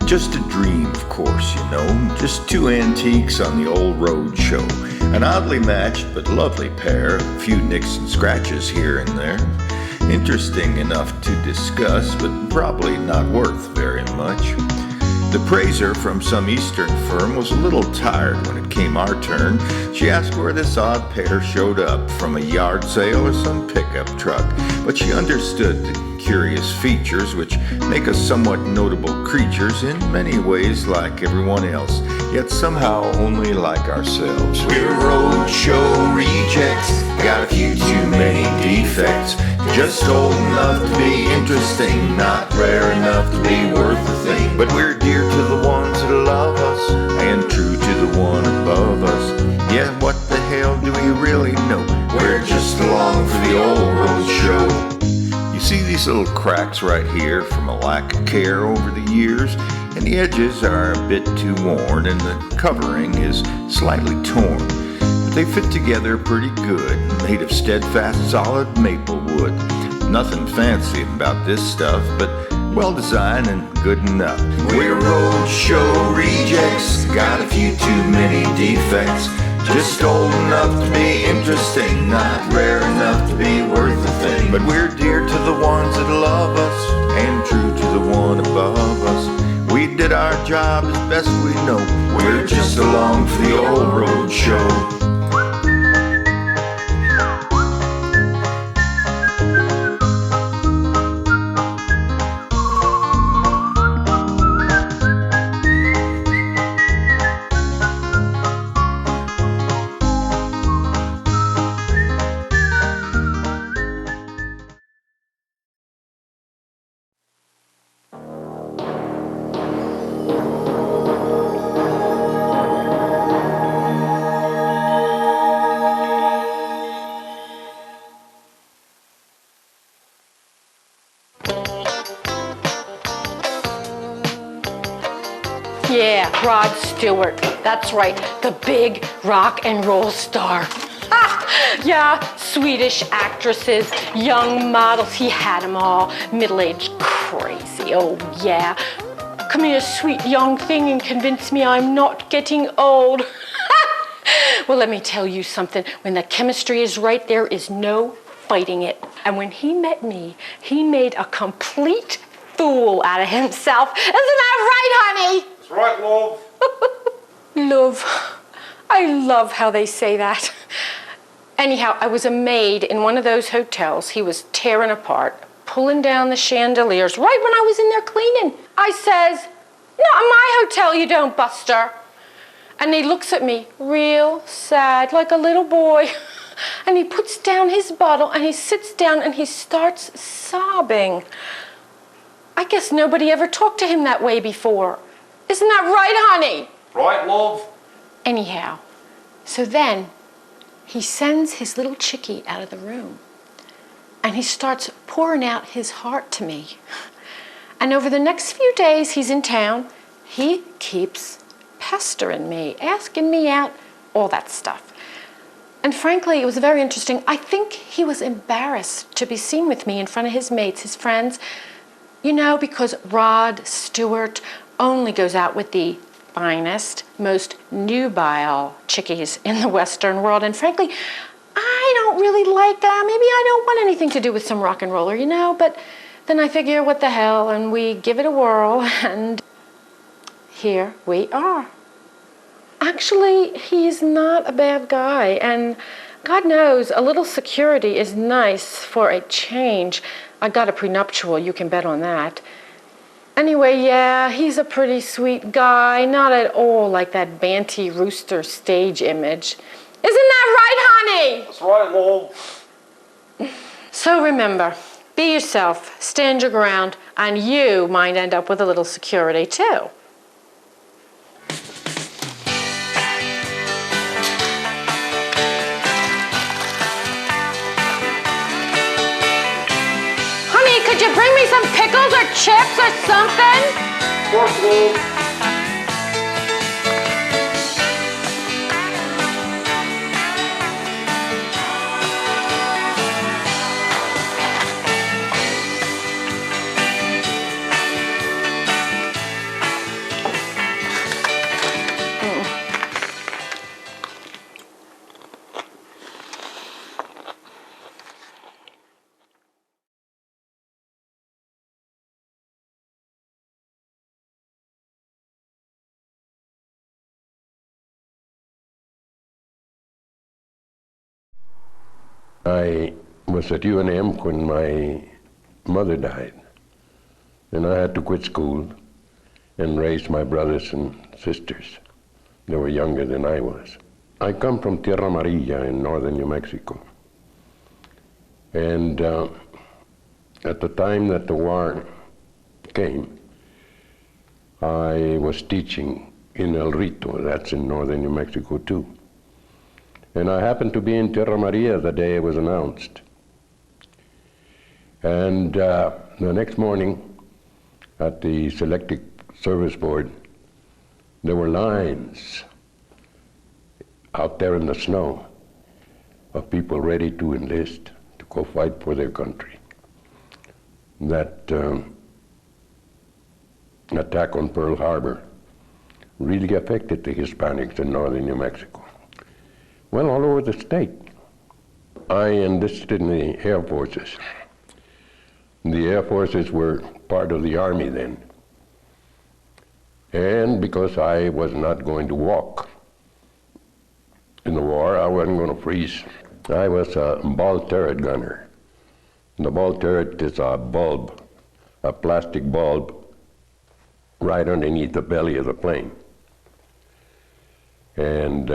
Just a dream, of course, you know. Just 2 antiques on the old road show. An oddly matched but lovely pair. A few nicks and scratches here and there. Interesting enough to discuss, but probably not worth very much. The praiser from some eastern firm was a little tired when it came our turn. She asked where this odd pair showed up, from a yard sale or some pickup truck. But she understood the curious features which make us somewhat notable creatures, in many ways like everyone else, yet somehow only like ourselves. We're roadshow rejects, got a few too many defects, just old enough to be interesting, not rare enough to be worth a thing. But we're dear to the ones that love us, and true to the one above us. Yeah, what the hell do we really know? We're just along for the old road show. You see these little cracks right here from a lack of care over the years, and the edges are a bit too worn, and the covering is slightly torn. But they fit together pretty good, made of steadfast, solid maple wood. Nothing fancy about this stuff, but well designed and good enough. We're roadshow rejects, got a few too many defects, just old enough to be interesting, not rare enough to be worth a thing. But we're dear to the ones that love us, and true to the one above us. We did our job as best we know, we're just along for the old road show. Yeah, Rod Stewart. That's right, the big rock and roll star. Yeah, Swedish actresses, young models, he had them all. Middle-aged crazy, oh yeah. Come here, sweet young thing, and convince me I'm not getting old. Well, let me tell you something. When the chemistry is right, there is no fighting it. And when he met me, he made a complete fool out of himself. Isn't that right, honey? That's right, love. Love. I love how they say that. Anyhow, I was a maid in one of those hotels he was tearing apart, pulling down the chandeliers right when I was in there cleaning. I says, "Not in my hotel, you don't, Buster." And he looks at me real sad, like a little boy. And he puts down his bottle and he sits down and he starts sobbing. I guess nobody ever talked to him that way before. Isn't that right, honey? Right, love. Anyhow, so then he sends his little chickie out of the room and he starts pouring out his heart to me. And over the next few days he's in town, he keeps pestering me, asking me out, all that stuff. And frankly, it was very interesting. I think he was embarrassed to be seen with me in front of his mates, his friends, you know, because Rod Stewart only goes out with the finest, most nubile chickies in the Western world. And frankly, I don't really like that. Maybe I don't want anything to do with some rock and roller, you know, but then I figure, what the hell, and we give it a whirl, and here we are. Actually, he's not a bad guy, and God knows, a little security is nice for a change. I got a prenuptial, you can bet on that. Anyway, yeah, he's a pretty sweet guy, not at all like that Banty Rooster stage image. Isn't that right, honey? That's right, Mom. So remember, be yourself, stand your ground, and you might end up with a little security too. Honey, could you bring me some pickles or chips or something? Yes, Mom. I was at UNM when my mother died, and I had to quit school and raise my brothers and sisters. They were younger than I was. I come from Tierra Amarilla in northern New Mexico, and at the time that the war came, I was teaching in El Rito, that's in northern New Mexico too. And I happened to be in Tierra Amarilla the day it was announced. And the next morning at the Selective Service Board, there were lines out there in the snow of people ready to enlist, to go fight for their country. That attack on Pearl Harbor really affected the Hispanics in northern New Mexico. Well, all over the state. I enlisted in the Air Forces. The Air Forces were part of the Army then. And because I was not going to walk in the war, I wasn't going to freeze. I was a ball turret gunner. The ball turret is a bulb, a plastic bulb, right underneath the belly of the plane. And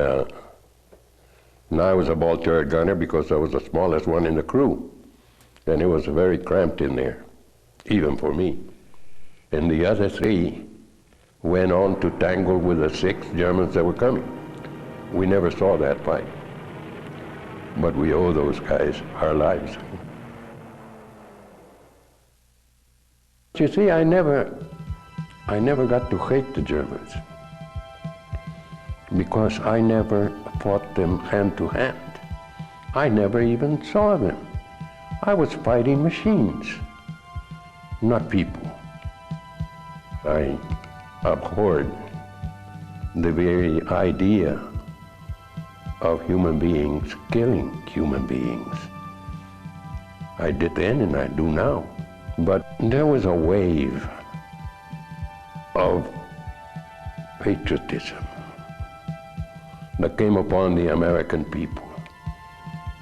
I was a ball turret gunner because I was the smallest one in the crew. And it was very cramped in there, even for me. And the other three went on to tangle with the 6 Germans that were coming. We never saw that fight. But we owe those guys our lives. You see, I never got to hate the Germans, because I never fought them hand to hand. I never even saw them. I was fighting machines, not people. I abhorred the very idea of human beings killing human beings. I did then and I do now. But there was a wave of patriotism that came upon the American people.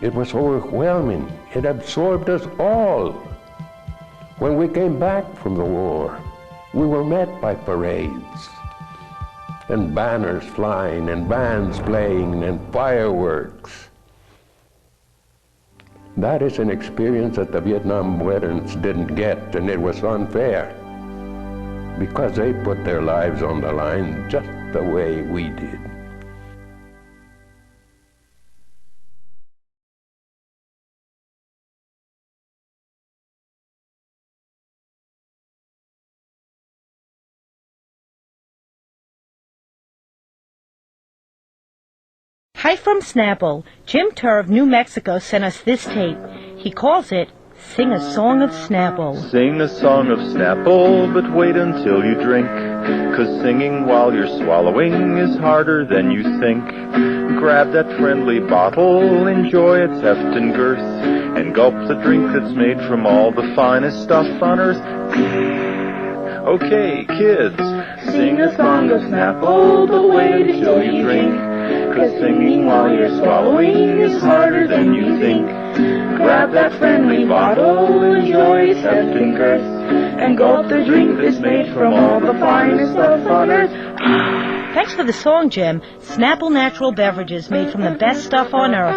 It was overwhelming. It absorbed us all. When we came back from the war, we were met by parades and banners flying and bands playing and fireworks. That is an experience that the Vietnam veterans didn't get, and it was unfair because they put their lives on the line just the way we did. Hi from Snapple. Jim Terr of New Mexico sent us this tape. He calls it Sing a Song of Snapple. Sing a song of Snapple, but wait until you drink, 'cause singing while you're swallowing is harder than you think. Grab that friendly bottle, enjoy its heft and girth, and gulp the drink that's made from all the finest stuff on earth. Okay, kids, sing a song of Snapple, but wait until you drink, 'cause singing while you're swallowing is harder than you think. Grab that friendly bottle, enjoy its heft and girth, and gulp the drink that's made from all the finest stuff on earth. Thanks for the song, Jim. Snapple natural beverages made from the best stuff on earth.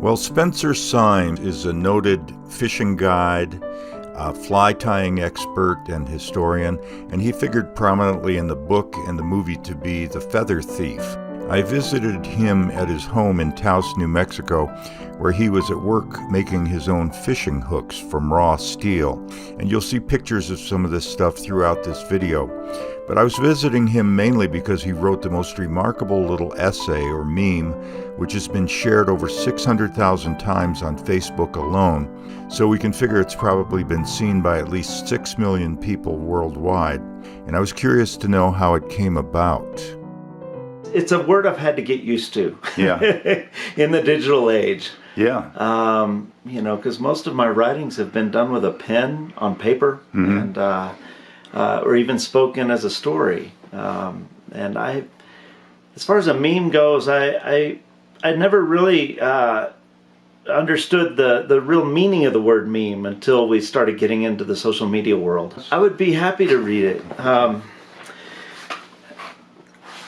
Well, Spencer Seim is a noted fishing guide, a fly tying expert and historian, and he figured prominently in the book and the movie to be the feather thief. I visited him at his home in Taos, New Mexico, where he was at work making his own fishing hooks from raw steel. And you'll see pictures of some of this stuff throughout this video. But I was visiting him mainly because he wrote the most remarkable little essay or meme, which has been shared over 600,000 times on Facebook alone. So we can figure it's probably been seen by at least 6 million people worldwide. And I was curious to know how it came about. It's a word I've had to get used to. Yeah. In the digital age. Yeah. You know, because most of my writings have been done with a pen on paper, and or even spoken as a story. And I, as far as a meme goes, I never really understood the real meaning of the word meme until we started getting into the social media world. I would be happy to read it.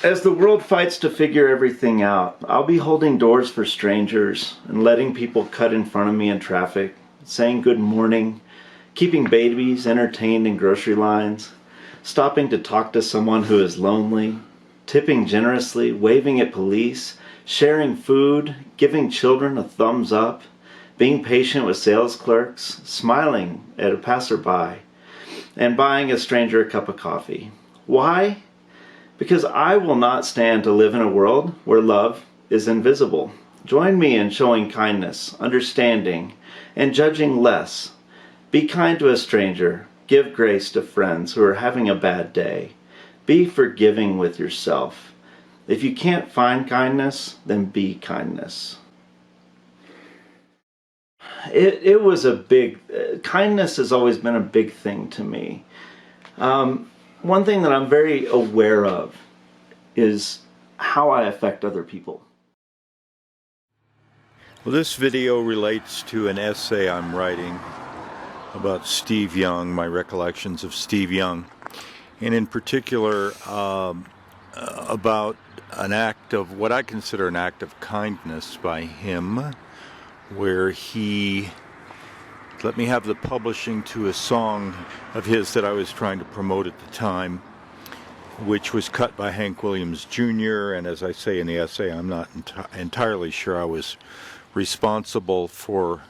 As the world fights to figure everything out, I'll be holding doors for strangers and letting people cut in front of me in traffic, saying good morning, keeping babies entertained in grocery lines, stopping to talk to someone who is lonely, tipping generously, waving at police, sharing food, giving children a thumbs up, being patient with sales clerks, smiling at a passerby, and buying a stranger a cup of coffee. Why? Because I will not stand to live in a world where love is invisible. Join me in showing kindness, understanding, and judging less. Be kind to a stranger. Give grace to friends who are having a bad day. Be forgiving with yourself. If you can't find kindness, then be kindness. It was a big... kindness has always been a big thing to me. One thing that I'm very aware of is how I affect other people. Well, this video relates to an essay I'm writing about Steve Young, my recollections of Steve Young, and in particular about an act of what I consider an act of kindness by him, where he let me have the publishing to a song of his that I was trying to promote at the time, which was cut by Hank Williams Jr., and as I say in the essay, I'm not entirely sure I was responsible for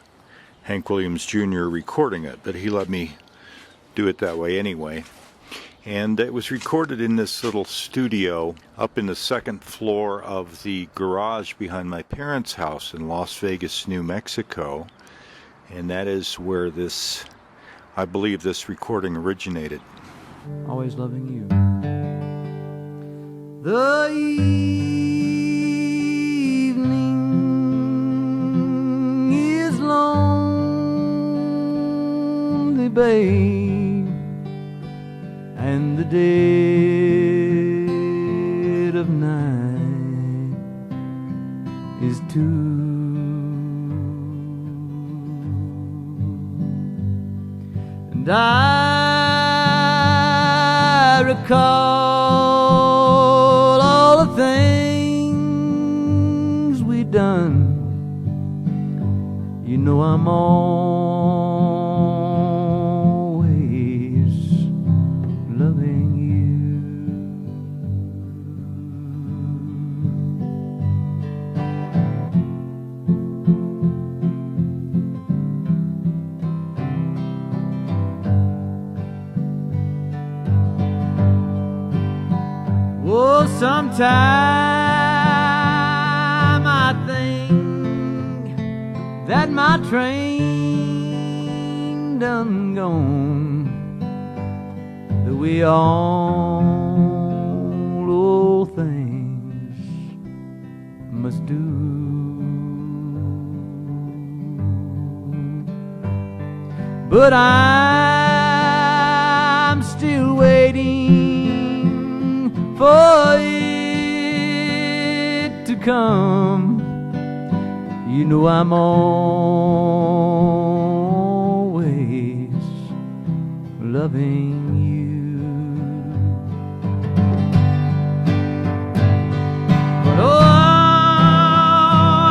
Hank Williams Jr. recording it, but he let me do it that way anyway. And it was recorded in this little studio up in the second floor of the garage behind my parents' house in Las Vegas, New Mexico. And that is where this, I believe this recording originated. Always loving you. The evening is lonely, babe, and the dead of night is too. And I recall all the things we done. You know I'm always loving you. Oh, sometime I think that my train done gone, that we all old things must do. But I'm still waiting for it to come. You know I'm always loving you. But oh,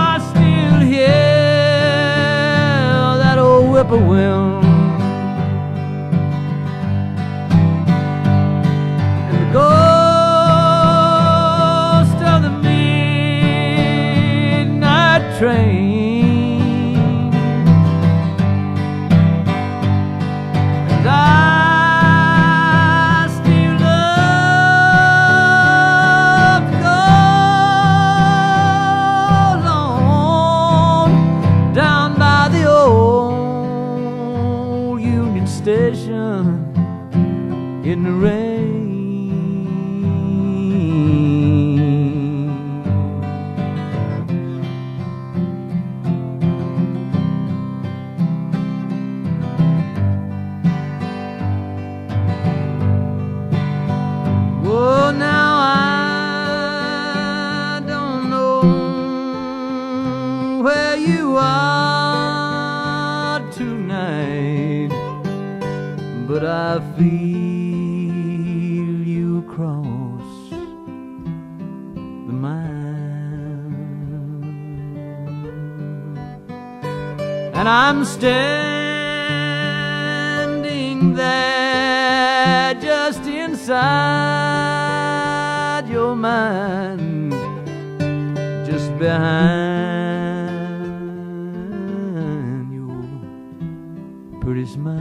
I still hear that old whippoorwill. Train, and I still love to go along down by the old Union Station in the rain. But I feel you across the mind, and I'm standing there just inside your mind, just behind your pretty smile.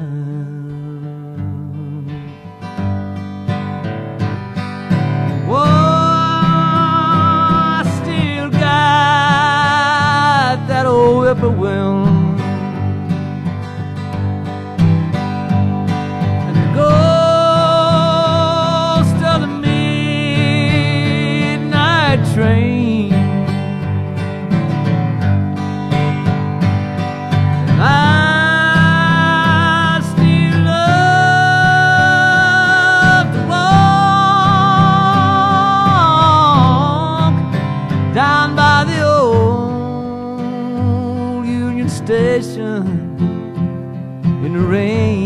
Whippoorwill, and the ghost of the midnight train, and I still love to walk down by the old station in the rain.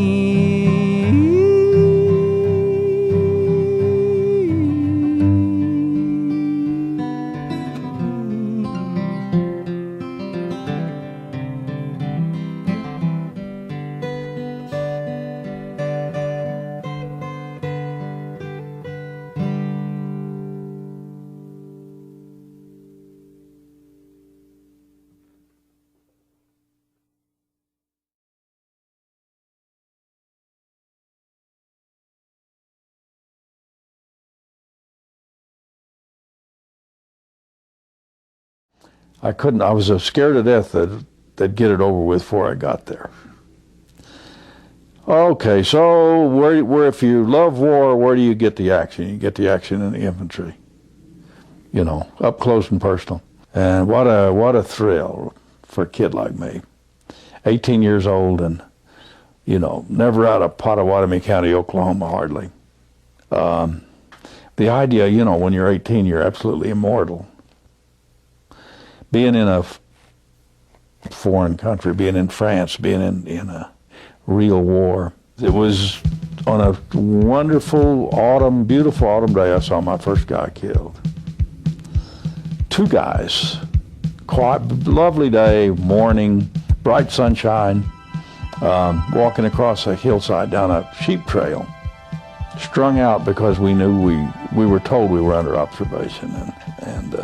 I was scared to death that they'd get it over with before I got there. Okay, so where if you love war, where do you get the action? You get the action in the infantry. You know, up close and personal. And what a thrill for a kid like me. 18 years old and, you know, never out of Pottawatomie County, Oklahoma, hardly. The idea, you know, when you're 18, you're absolutely immortal. Being in a foreign country, being in France, being in a real war. It was on a wonderful autumn, beautiful autumn day I saw my first guy killed. 2 guys, quiet, lovely day, morning, bright sunshine, walking across a hillside down a sheep trail, strung out because we knew we were told we were under observation, and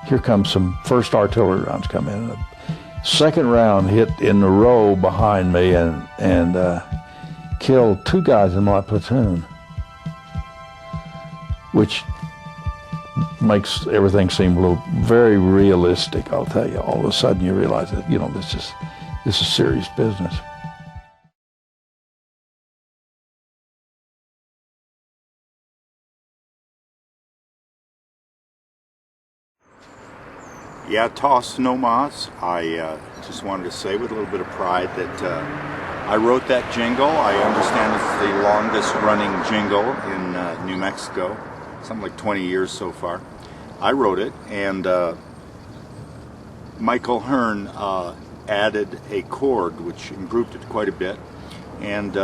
here comes some first artillery rounds come in. And a second round hit in the row behind me and killed 2 guys in my platoon, which makes everything seem a little very realistic. I'll tell you. All of a sudden, you realize that this is serious business. Yeah, toss no mas. I just wanted to say with a little bit of pride that I wrote that jingle. I understand it's the longest running jingle in New Mexico. Something like 20 years so far. I wrote it, and Michael Hearn added a chord which improved it quite a bit, and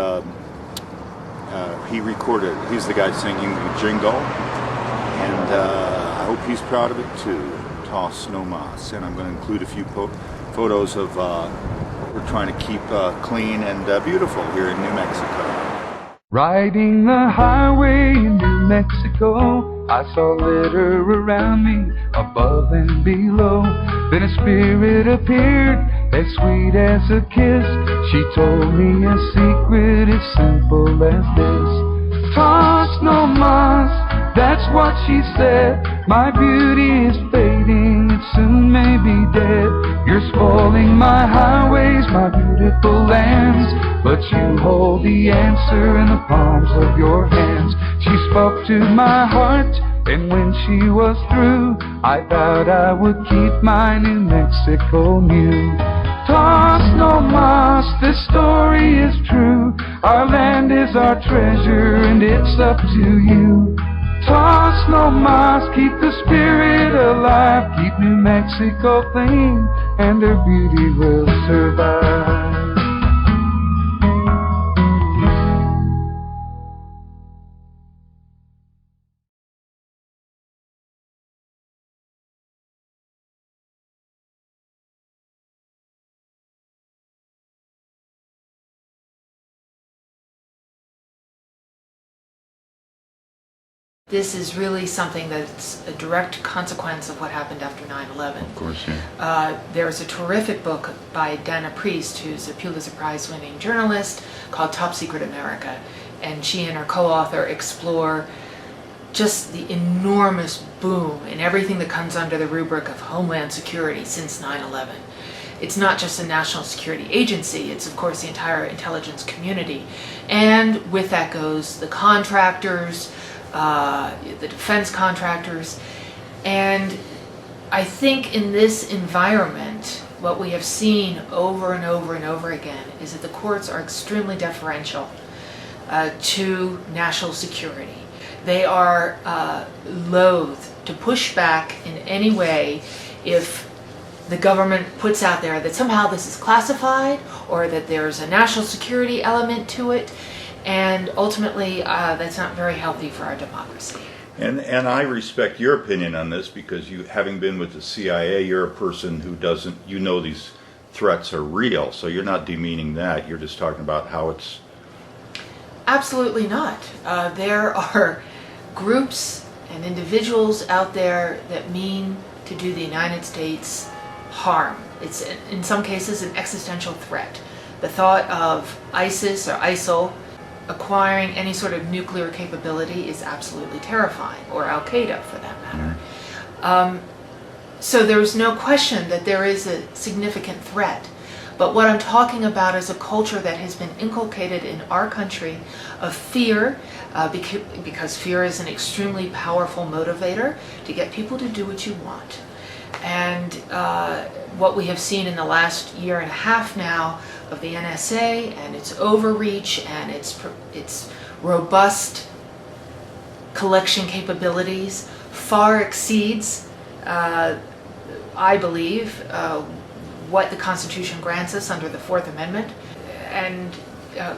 he recorded it. He's the guy singing the jingle, and I hope he's proud of it too. Toss no mas, and I'm going to include a few photos of what we're trying to keep clean and beautiful here in New Mexico. Riding the highway in New Mexico, I saw litter around me, above and below. Then a spirit appeared, as sweet as a kiss. She told me a secret as simple as this. Toss no mas, that's what she said. My beauty is fading, it soon may be dead. You're spoiling my highways, my beautiful lands, but you hold the answer in the palms of your hands. She spoke to my heart, and when she was through, I vowed I would keep my New Mexico new. Toss no mas, this story is true. Our land is our treasure, and it's up to you. Toss no mas, keep the spirit alive, keep New Mexico clean, and her beauty will survive. This is really something that's a direct consequence of what happened after 9/11. Of course, yeah. There's a terrific book by Dana Priest, who's a Pulitzer Prize-winning journalist, called Top Secret America. And she and her co-author explore just the enormous boom in everything that comes under the rubric of Homeland Security since 9/11. It's not just a national security agency, it's of course the entire intelligence community. And with that goes the contractors, the defense contractors, and I think in this environment what we have seen over and over and over again is that the courts are extremely deferential to national security. They are loath to push back in any way if the government puts out there that somehow this is classified or that there's a national security element to it. And ultimately, that's not very healthy for our democracy. And I respect your opinion on this because you, having been with the CIA, you're a person who doesn't, you know these threats are real. So you're not demeaning that. You're just talking about how it's... Absolutely not. There are groups and individuals out there that mean to do the United States harm. It's in some cases an existential threat. The thought of ISIS or ISIL acquiring any sort of nuclear capability is absolutely terrifying, or Al-Qaeda for that matter. So there's no question that there is a significant threat. But what I'm talking about is a culture that has been inculcated in our country of fear, because fear is an extremely powerful motivator to get people to do what you want. And what we have seen in the last year and a half now of the NSA and its overreach and its robust collection capabilities far exceeds, I believe, what the Constitution grants us under the Fourth Amendment. And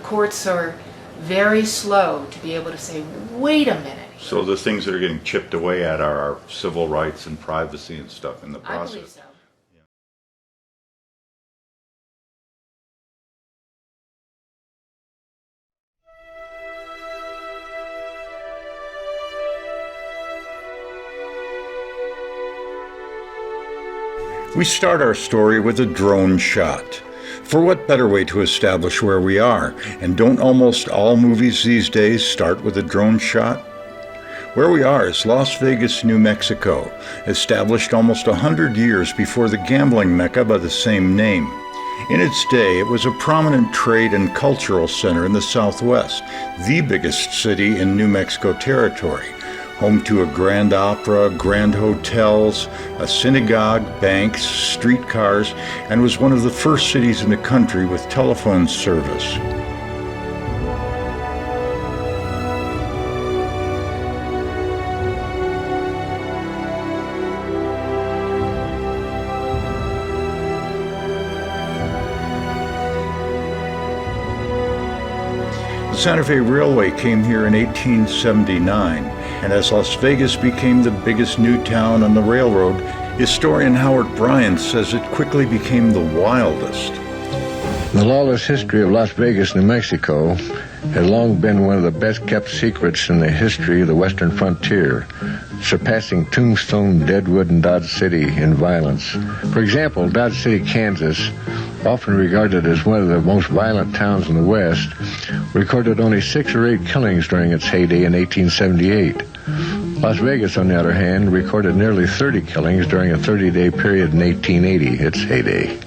courts are very slow to be able to say, wait a minute. So the things that are getting chipped away at are our civil rights and privacy and stuff in the process. I believe so. We start our story with a drone shot. For what better way to establish where we are? And don't almost all movies these days start with a drone shot? Where we are is Las Vegas, New Mexico, established almost 100 years before the gambling mecca by the same name. In its day, it was a prominent trade and cultural center in the Southwest, the biggest city in New Mexico territory, home to a grand opera, grand hotels, a synagogue, banks, streetcars, and was one of the first cities in the country with telephone service. The Santa Fe Railway came here in 1879, and as Las Vegas became the biggest new town on the railroad, historian Howard Bryant says it quickly became the wildest. The lawless history of Las Vegas, New Mexico, has long been one of the best-kept secrets in the history of the western frontier, surpassing Tombstone, Deadwood, and Dodge City in violence. For example, Dodge City, Kansas, often regarded as one of the most violent towns in the West, recorded only 6 or 8 killings during its heyday in 1878. Las Vegas, on the other hand, recorded nearly 30 killings during a 30-day period in 1880, its heyday.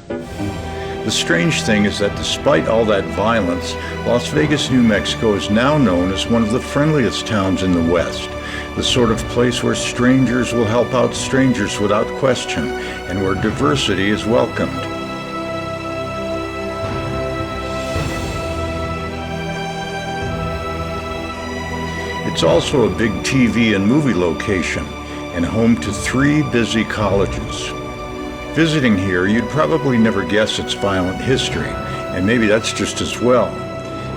The strange thing is that despite all that violence, Las Vegas, New Mexico is now known as one of the friendliest towns in the West, the sort of place where strangers will help out strangers without question, and where diversity is welcomed. It's also a big TV and movie location, and home to 3 busy colleges. Visiting here, you'd probably never guess its violent history, and maybe that's just as well.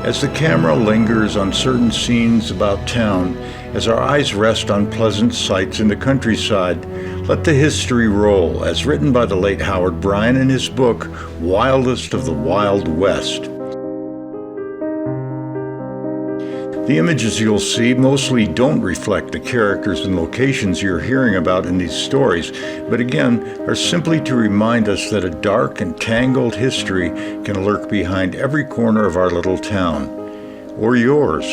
As the camera lingers on certain scenes about town, as our eyes rest on pleasant sights in the countryside, let the history roll, as written by the late Howard Bryant in his book, Wildest of the Wild West. The images you'll see mostly don't reflect the characters and locations you're hearing about in these stories, but again, are simply to remind us that a dark and tangled history can lurk behind every corner of our little town. Or yours.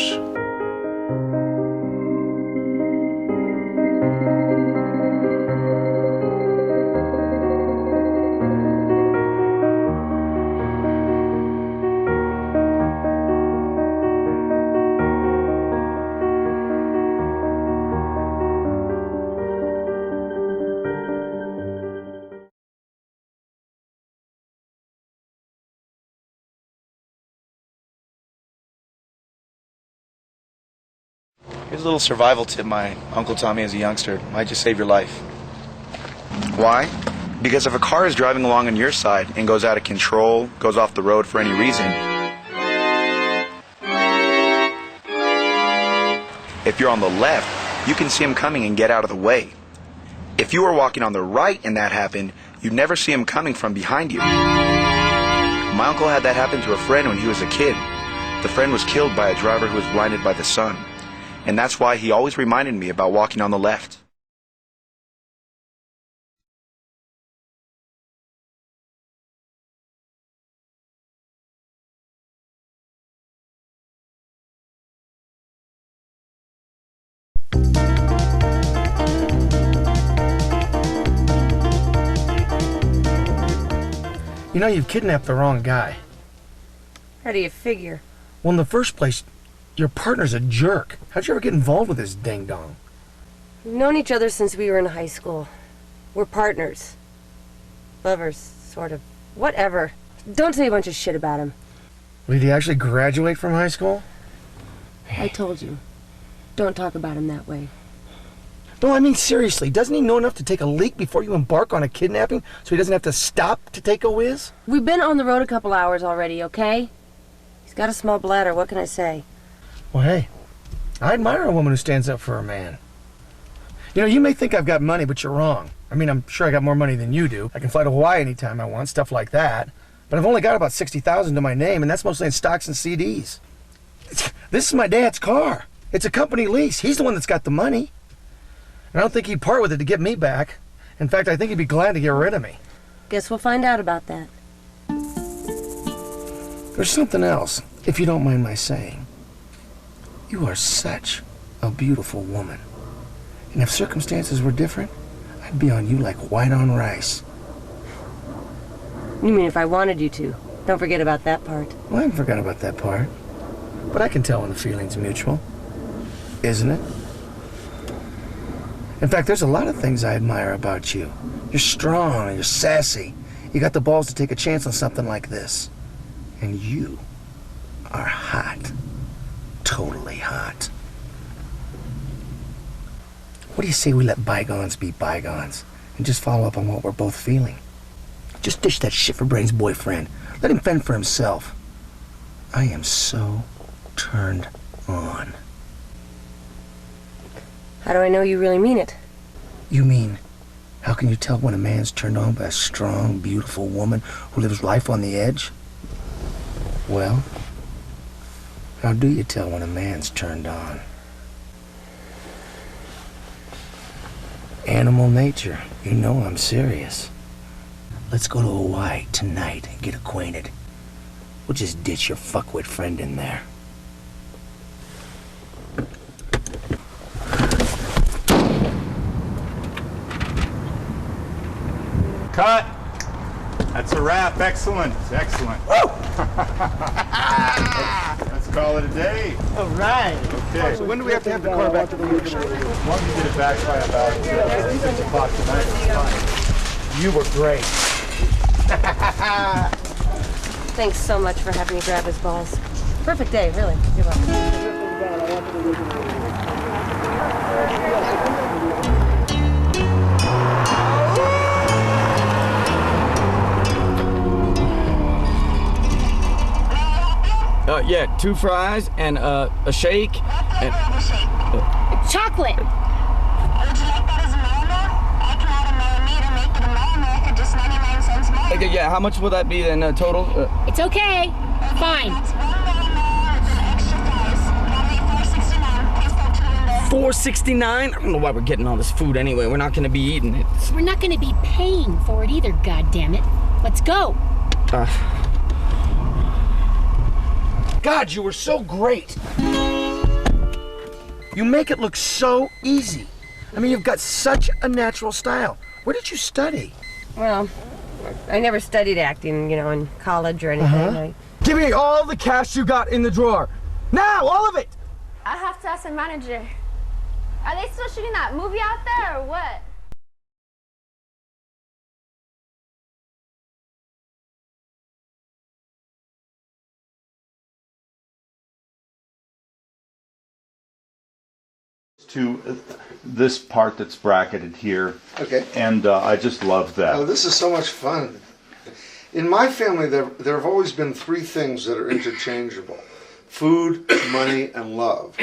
Here's a little survival tip my uncle taught me as a youngster. Might just save your life. Why? Because if a car is driving along on your side and goes out of control, goes off the road for any reason, if you're on the left, you can see him coming and get out of the way. If you were walking on the right and that happened, you'd never see him coming from behind you. My uncle had that happen to a friend when he was a kid. The friend was killed by a driver who was blinded by the sun. And that's why he always reminded me about walking on the left. You know, you've kidnapped the wrong guy. How do you figure? Well, in the first place, your partner's a jerk. How'd you ever get involved with this ding-dong? We've known each other since we were in high school. We're partners. Lovers, sort of. Whatever. Don't say a bunch of shit about him. Did he actually graduate from high school? I told you. Don't talk about him that way. No, I mean seriously. Doesn't he know enough to take a leak before you embark on a kidnapping so he doesn't have to stop to take a whiz? We've been on the road a couple hours already, okay? He's got a small bladder, what can I say? Well, hey, I admire a woman who stands up for a man. You know, you may think I've got money, but you're wrong. I mean, I'm sure I got more money than you do. I can fly to Hawaii anytime I want, stuff like that. But I've only got about $60,000 to my name, and that's mostly in stocks and CDs. This is my dad's car. It's a company lease. He's the one that's got the money. And I don't think he'd part with it to get me back. In fact, I think he'd be glad to get rid of me. Guess we'll find out about that. There's something else, if you don't mind my saying. You are such a beautiful woman. And if circumstances were different, I'd be on you like white on rice. You mean if I wanted you to? Don't forget about that part. Well, I haven't forgotten about that part. But I can tell when the feeling's mutual. Isn't it? In fact, there's a lot of things I admire about you. You're strong and you're sassy. You got the balls to take a chance on something like this. And you are hot. Totally hot. What do you say we let bygones be bygones and just follow up on what we're both feeling? Just dish that shit for Brain's boyfriend. Let him fend for himself. I am so turned on. How do I know you really mean it? You mean, how can you tell when a man's turned on by a strong, beautiful woman who lives life on the edge? Well, how do you tell when a man's turned on? Animal nature. You know I'm serious. Let's go to Hawaii tonight and get acquainted. We'll just ditch your fuckwit friend in there. Cut! That's a wrap. Excellent. Excellent. Let's call it a day. All right. Okay. So when do we have to have the car back to the workshop? Why don't you get it back by about 6 o'clock tonight? Fine. You were great. Thanks so much for having me grab his balls. Perfect day, really. You're welcome. Yeah, 2 fries and a shake. And, chocolate. Would you like that as a marinade? I can add a marinade and make it a marinade for just 99 cents more. okay, yeah, how much will that be then total? It's okay. Fine. $4.69. I don't know why we're getting all this food anyway. We're not going to be eating it. We're not going to be paying for it either, goddammit. Let's go. God, you were so great. You make it look so easy. I mean, you've got such a natural style. Where did you study? Well, I never studied acting, in college or anything. Give me all the cash you got in the drawer. Now, all of it! I have to ask the manager. Are they still shooting that movie out there or what? To this part that's bracketed here. Okay. And I just love that. Oh, this is so much fun. In my family, there have always been 3 things that are interchangeable: food, money, and love.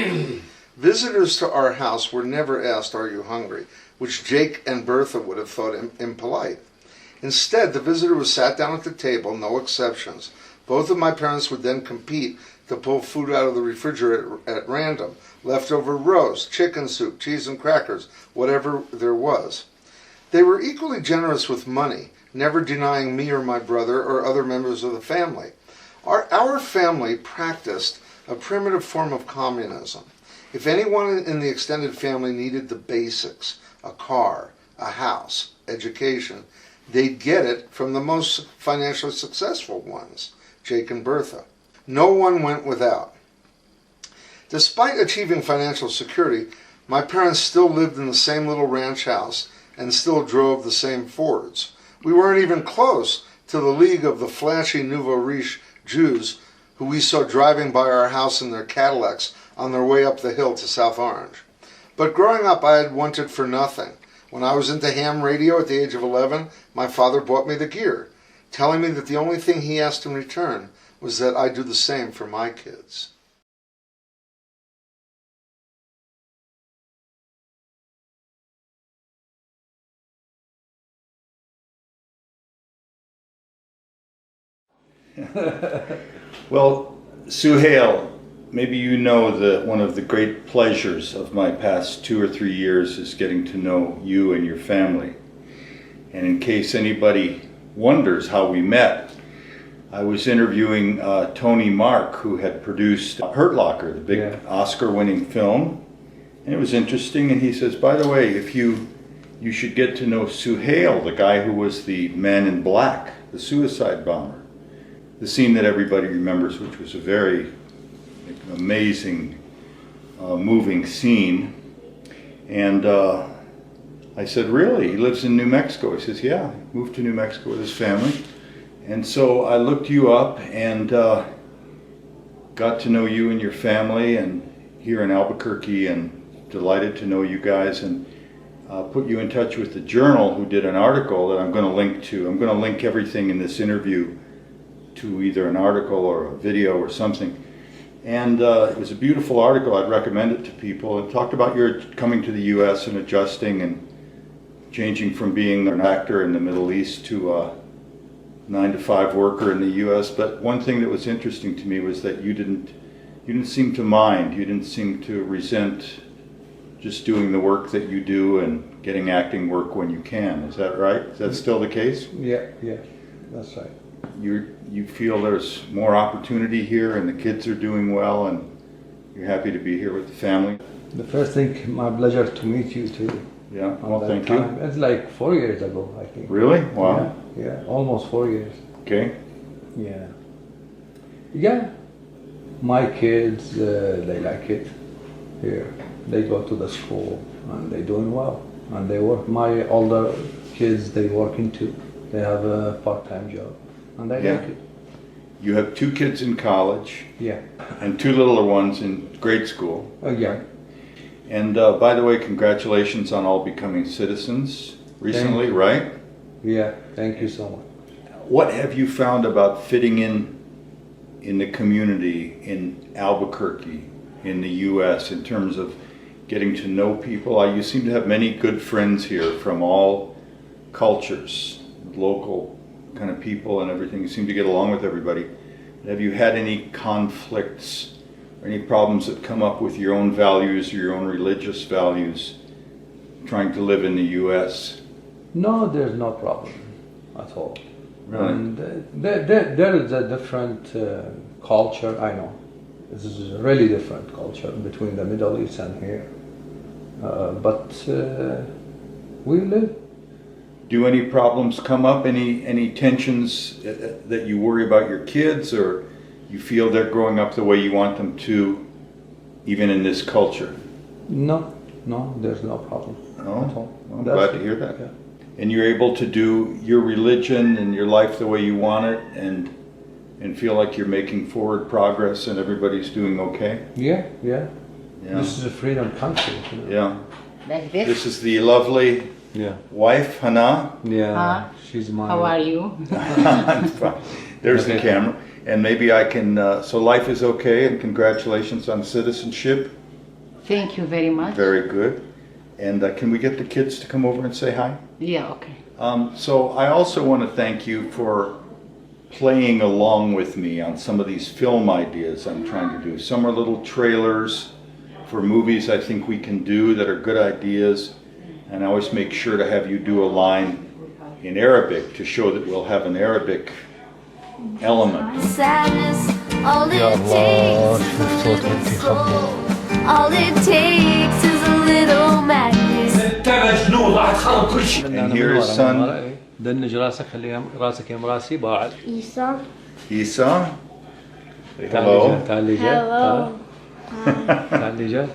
Visitors to our house were never asked, "Are you hungry?" which Jake and Bertha would have thought impolite. Instead, the visitor was sat down at the table, no exceptions. Both of my parents would then compete to pull food out of the refrigerator at random. Leftover roast, chicken soup, cheese and crackers, whatever there was. They were equally generous with money, never denying me or my brother or other members of the family. Our family practiced a primitive form of communism. If anyone in the extended family needed the basics, a car, a house, education, they'd get it from the most financially successful ones, Jake and Bertha. No one went without. Despite achieving financial security, my parents still lived in the same little ranch house and still drove the same Fords. We weren't even close to the league of the flashy nouveau riche Jews who we saw driving by our house in their Cadillacs on their way up the hill to South Orange. But growing up, I had wanted for nothing. When I was into ham radio at the age of 11, my father bought me the gear, telling me that the only thing he asked in return was that I do the same for my kids. Well, Suhail, maybe you know that one of the great pleasures of my past 2 or 3 years is getting to know you and your family. And in case anybody wonders how we met, I was interviewing Tony Mark, who had produced Hurt Locker, the big Oscar-winning film, And it was interesting, and he says, by the way, if you should get to know Suhail, the guy who was the man in black, the suicide bomber. The scene that everybody remembers, which was a very amazing, moving scene. And I said, really? He lives in New Mexico? He says, yeah, he moved to New Mexico with his family. And so I looked you up and got to know you and your family and here in Albuquerque, and delighted to know you guys, and put you in touch with the Journal, who did an article that I'm going to link to. I'm going to link everything in this interview to either an article or a video or something. And it was a beautiful article. I'd recommend it to people. It talked about your coming to the U.S. and adjusting and changing from being an actor in the Middle East to a 9-to-5 worker in the U.S. But one thing that was interesting to me was that you didn't seem to mind. You didn't seem to resent just doing the work that you do and getting acting work when you can. Is that right? Is that still the case? Yeah, that's right. You feel there's more opportunity here and the kids are doing well and you're happy to be here with the family? The first thing, my pleasure to meet you too. Yeah, well, thank you. It's like 4 years ago, I think. Really? Wow. Yeah, almost 4 years. Okay. Yeah. Yeah. My kids, they like it here. They go to the school and they're doing well. And they work. My older kids, they working too. They have a part-time job and they like it. You have 2 kids in college. Yeah. And 2 littler ones in grade school. Oh, yeah. And by the way, congratulations on all becoming citizens recently, right? Yeah, thank you so much. What have you found about fitting in the community in Albuquerque, in the U.S., in terms of getting to know people? You seem to have many good friends here from all cultures, local kind of people and everything. You seem to get along with everybody. Have you had any conflicts or any problems that come up with your own values or your own religious values trying to live in the U.S.? No, there's no problem at all. Really? And there is a different culture, I know. This is a really different culture between the Middle East and here. But we live. Do any problems come up? Any tensions that you worry about your kids, or you feel they're growing up the way you want them to, even in this culture? No, there's no problem at all. I'm glad to hear that. Yeah. And you're able to do your religion and your life the way you want it, and feel like you're making forward progress and everybody's doing okay? Yeah. This is a freedom country. You know? Yeah. This is the lovely wife, Hana. Yeah, she's mine. How are you? I'm fine. There's the camera. And maybe I can, so life is okay, and congratulations on citizenship. Thank you very much. Very good. And can we get the kids to come over and say hi? Yeah, okay. So I also want to thank you for playing along with me on some of these film ideas I'm trying to do. Some are little trailers for movies I think we can do that are good ideas. And I always make sure to have you do a line in Arabic to show that we'll have an Arabic element. Sadness, all it takes is a little slow. All it takes is a little madness. And here is son دنج راسك خلي راسك يم راسي باعد. Isa. Isa. Say hello. تعال لي جاي. Hello. تعال لي جاي.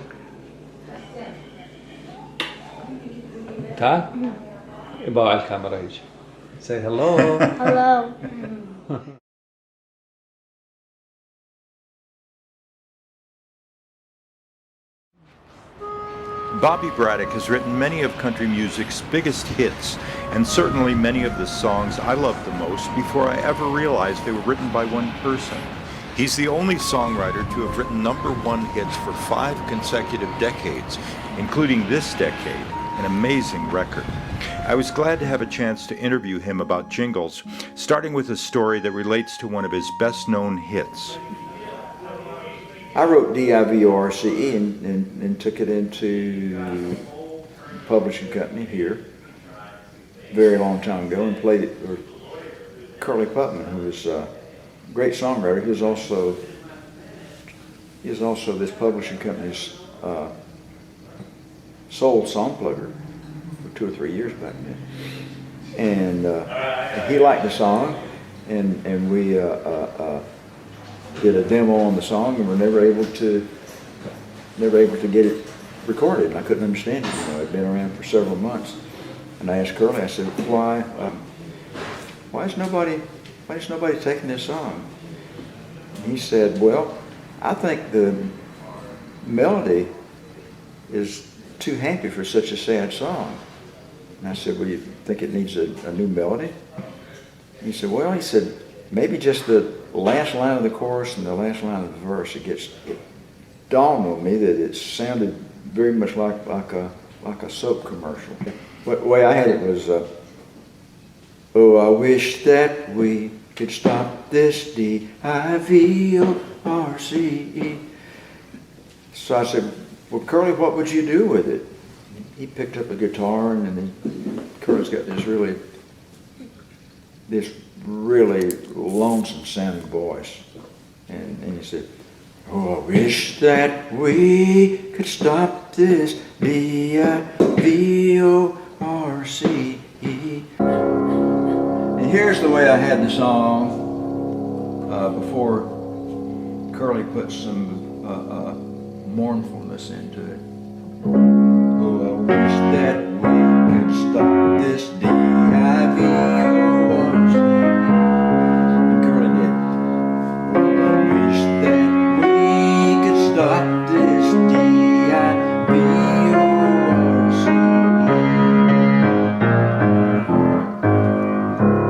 تعال. باع الكاميرا يجي. Say hello. Hello. Bobby Braddock has written many of country music's biggest hits, and certainly many of the songs I loved the most before I ever realized they were written by one person. He's the only songwriter to have written #1 hits for 5 consecutive decades, including this decade, an amazing record. I was glad to have a chance to interview him about jingles, starting with a story that relates to one of his best-known hits. I wrote DIVORCE and took it into a publishing company here a very long time ago and played it for Curly Putman, who was a great songwriter. He is also this publishing company's sold song plugger for 2 or 3 years back then. And he liked the song, and we did a demo on the song, and were never able to get it recorded. And I couldn't understand it. It'd been around for several months. And I asked Curly, I said, why is nobody taking this song? And he said, well, I think the melody is too happy for such a sad song. And I said, well, you think it needs a new melody? And he said, well, maybe just the last line of the chorus and the last line of the verse. It dawned on me that it sounded very much like a soap commercial. The way I had it was, oh, I wish that we could stop this D-I-V-O-R-C-E. So I said, well, Curly, what would you do with it? He picked up a guitar, and then Curly's got this really lonesome sounding voice. And he said, oh, I wish that we could stop this D-I-V-O-R-C-E. And here's the way I had the song before Curly put some mournfulness into it. Oh, I wish that we could stop this D-I-V-O-R-C-E. And Curly did. Oh, I wish that we could stop this D-I-V-O-R-C-E.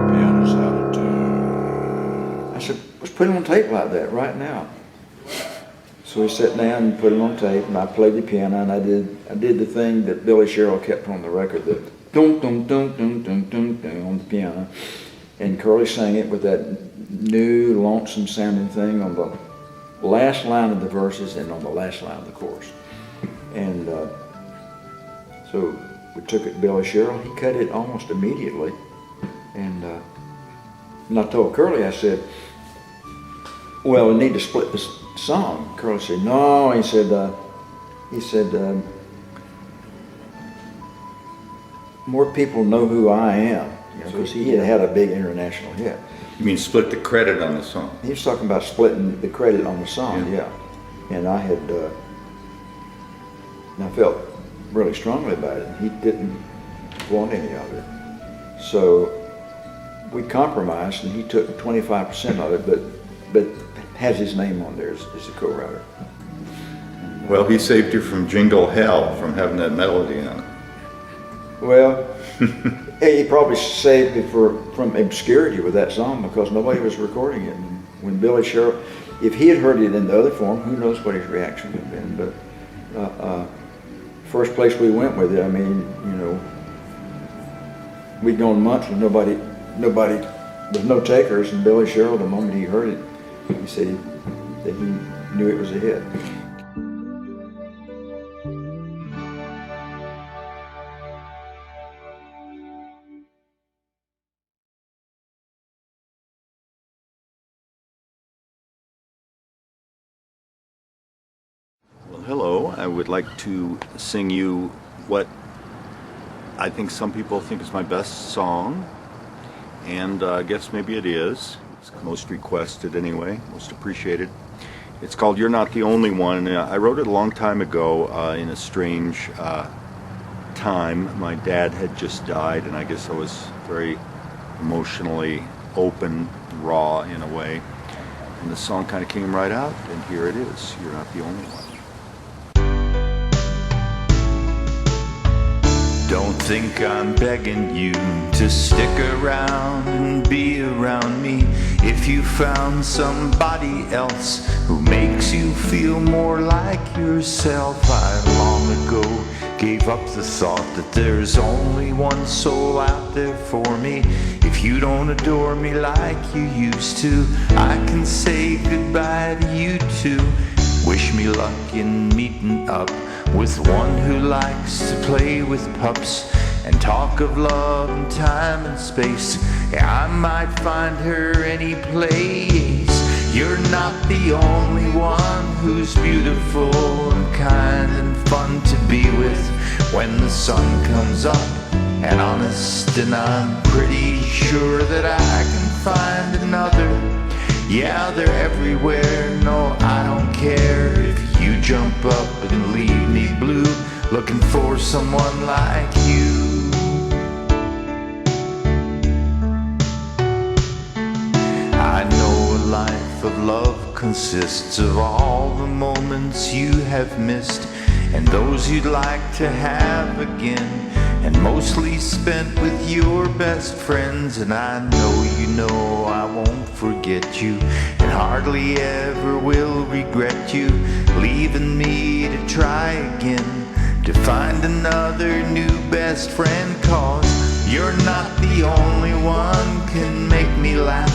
Piano's out of tune. I said, let's put it on tape like that right now. So we sat down and put it on tape, and I played the piano, and I did the thing that Billy Sherrill kept on the record, the dum dum dum dum dum dum dum on the piano, and Curly sang it with that new lonesome sounding thing on the last line of the verses and on the last line of the chorus. And so we took it to Billy Sherrill. He cut it almost immediately, and I told Curly, I said, well, we need to split this song. Curly said, no. He said, more people know who I am, because he had a big international hit. You mean split the credit on the song? He was talking about splitting the credit on the song, yeah. And I had, and I felt really strongly about it. He didn't want any of it. So we compromised, and he took 25% of it, but has his name on there as a co-writer. Well, he saved you from jingle hell, from having that melody on it. Well, he probably saved me from obscurity with that song, because nobody was recording it. And when Billy Sherrill, if he had heard it in the other form, who knows what his reaction would have been. But first place we went with it, I mean, we'd gone months with nobody, with no takers, and Billy Sherrill, the moment he heard it, he said that he knew it was a hit. Well, hello. I would like to sing you what I think some people think is my best song, and I guess maybe it is. It's most requested anyway, most appreciated. It's called You're Not the Only One. I wrote it a long time ago in a strange time. My dad had just died, and I guess I was very emotionally open, raw in a way. And the song kind of came right out, and here it is. You're not the only one. Don't think I'm begging you to stick around and be around me. If you found somebody else who makes you feel more like yourself, I long ago gave up the thought that there's only one soul out there for me. If you don't adore me like you used to, I can say goodbye to you too. Wish me luck in meeting up with one who likes to play with pups and talk of love and time and space. Yeah, I might find her any place. You're not the only one who's beautiful and kind and fun to be with. when the sun comes up. And honest, and I'm pretty sure that I can find another. Yeah, they're everywhere, no, I don't care if you jump up and leave me blue, looking for someone like you. I know a life of love consists of all the moments you have missed, and those you'd like to have again, and mostly spent with your best friends. And I know I won't forget you, and hardly ever will regret you leaving me to try again, to find another new best friend. Cause you're not the only one can make me laugh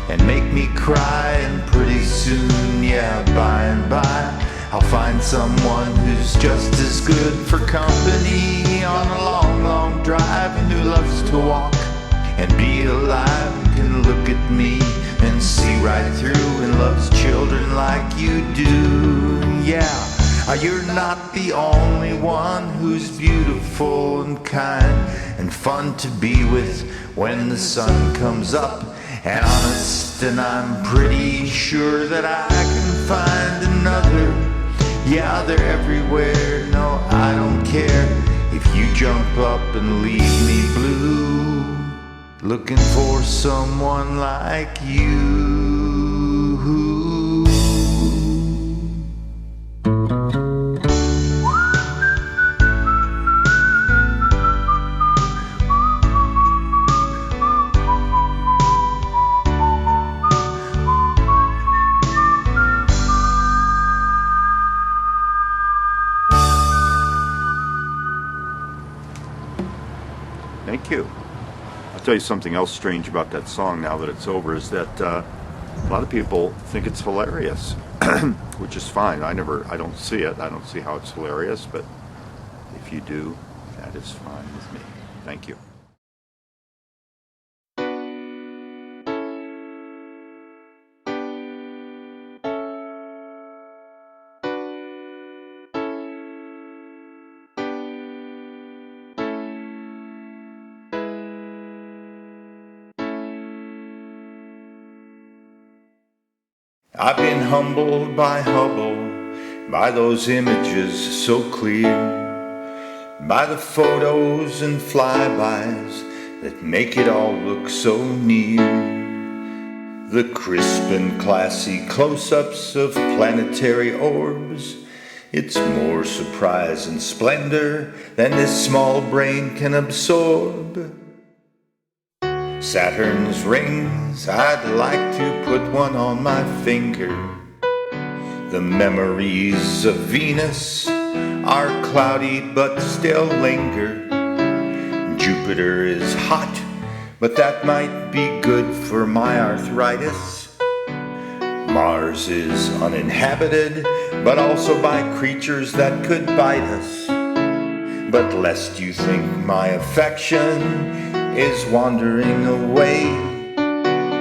and make me cry, and pretty soon, yeah, by and by, I'll find someone who's just as good for company on a long, long drive, and who loves to walk and be alive, and can look at me and see right through, and loves children like you do. Yeah, you're not the only one who's beautiful and kind and fun to be with when the sun comes up. And honest, and I'm pretty sure that I can find another. Yeah, they're everywhere, no, I don't care if you jump up and leave me blue, looking for someone like you. Thank you. I'll tell you something else strange about that song now that it's over, is that a lot of people think it's hilarious, which is fine. I don't see it. I don't see how it's hilarious, but if you do, that is fine with me. Thank you. I've been humbled by Hubble, by those images so clear, by the photos and flybys that make it all look so near, the crisp and classy close-ups of planetary orbs. It's more surprise and splendor than this small brain can absorb. Saturn's rings, I'd like to put one on my finger. The memories of Venus are cloudy but still linger. Jupiter is hot, but that might be good for my arthritis. Mars is uninhabited, but also by creatures that could bite us. But lest you think my affection is wandering away,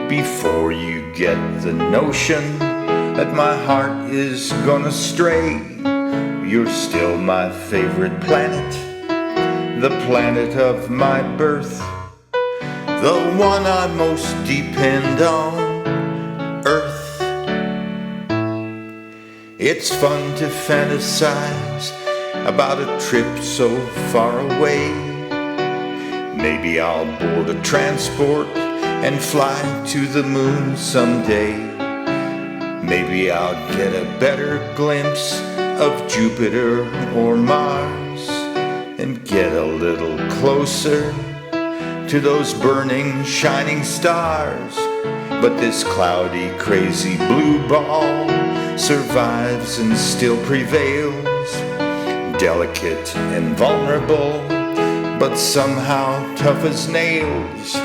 before you get the notion that my heart is gonna stray, you're still my favorite planet, the planet of my birth, the one I most depend on, Earth. It's fun to fantasize about a trip so far away. Maybe I'll board a transport and fly to the moon someday. Maybe I'll get a better glimpse of Jupiter or Mars and get a little closer to those burning, shining stars. But this cloudy, crazy blue ball survives and still prevails, delicate and vulnerable, but somehow tough as nails,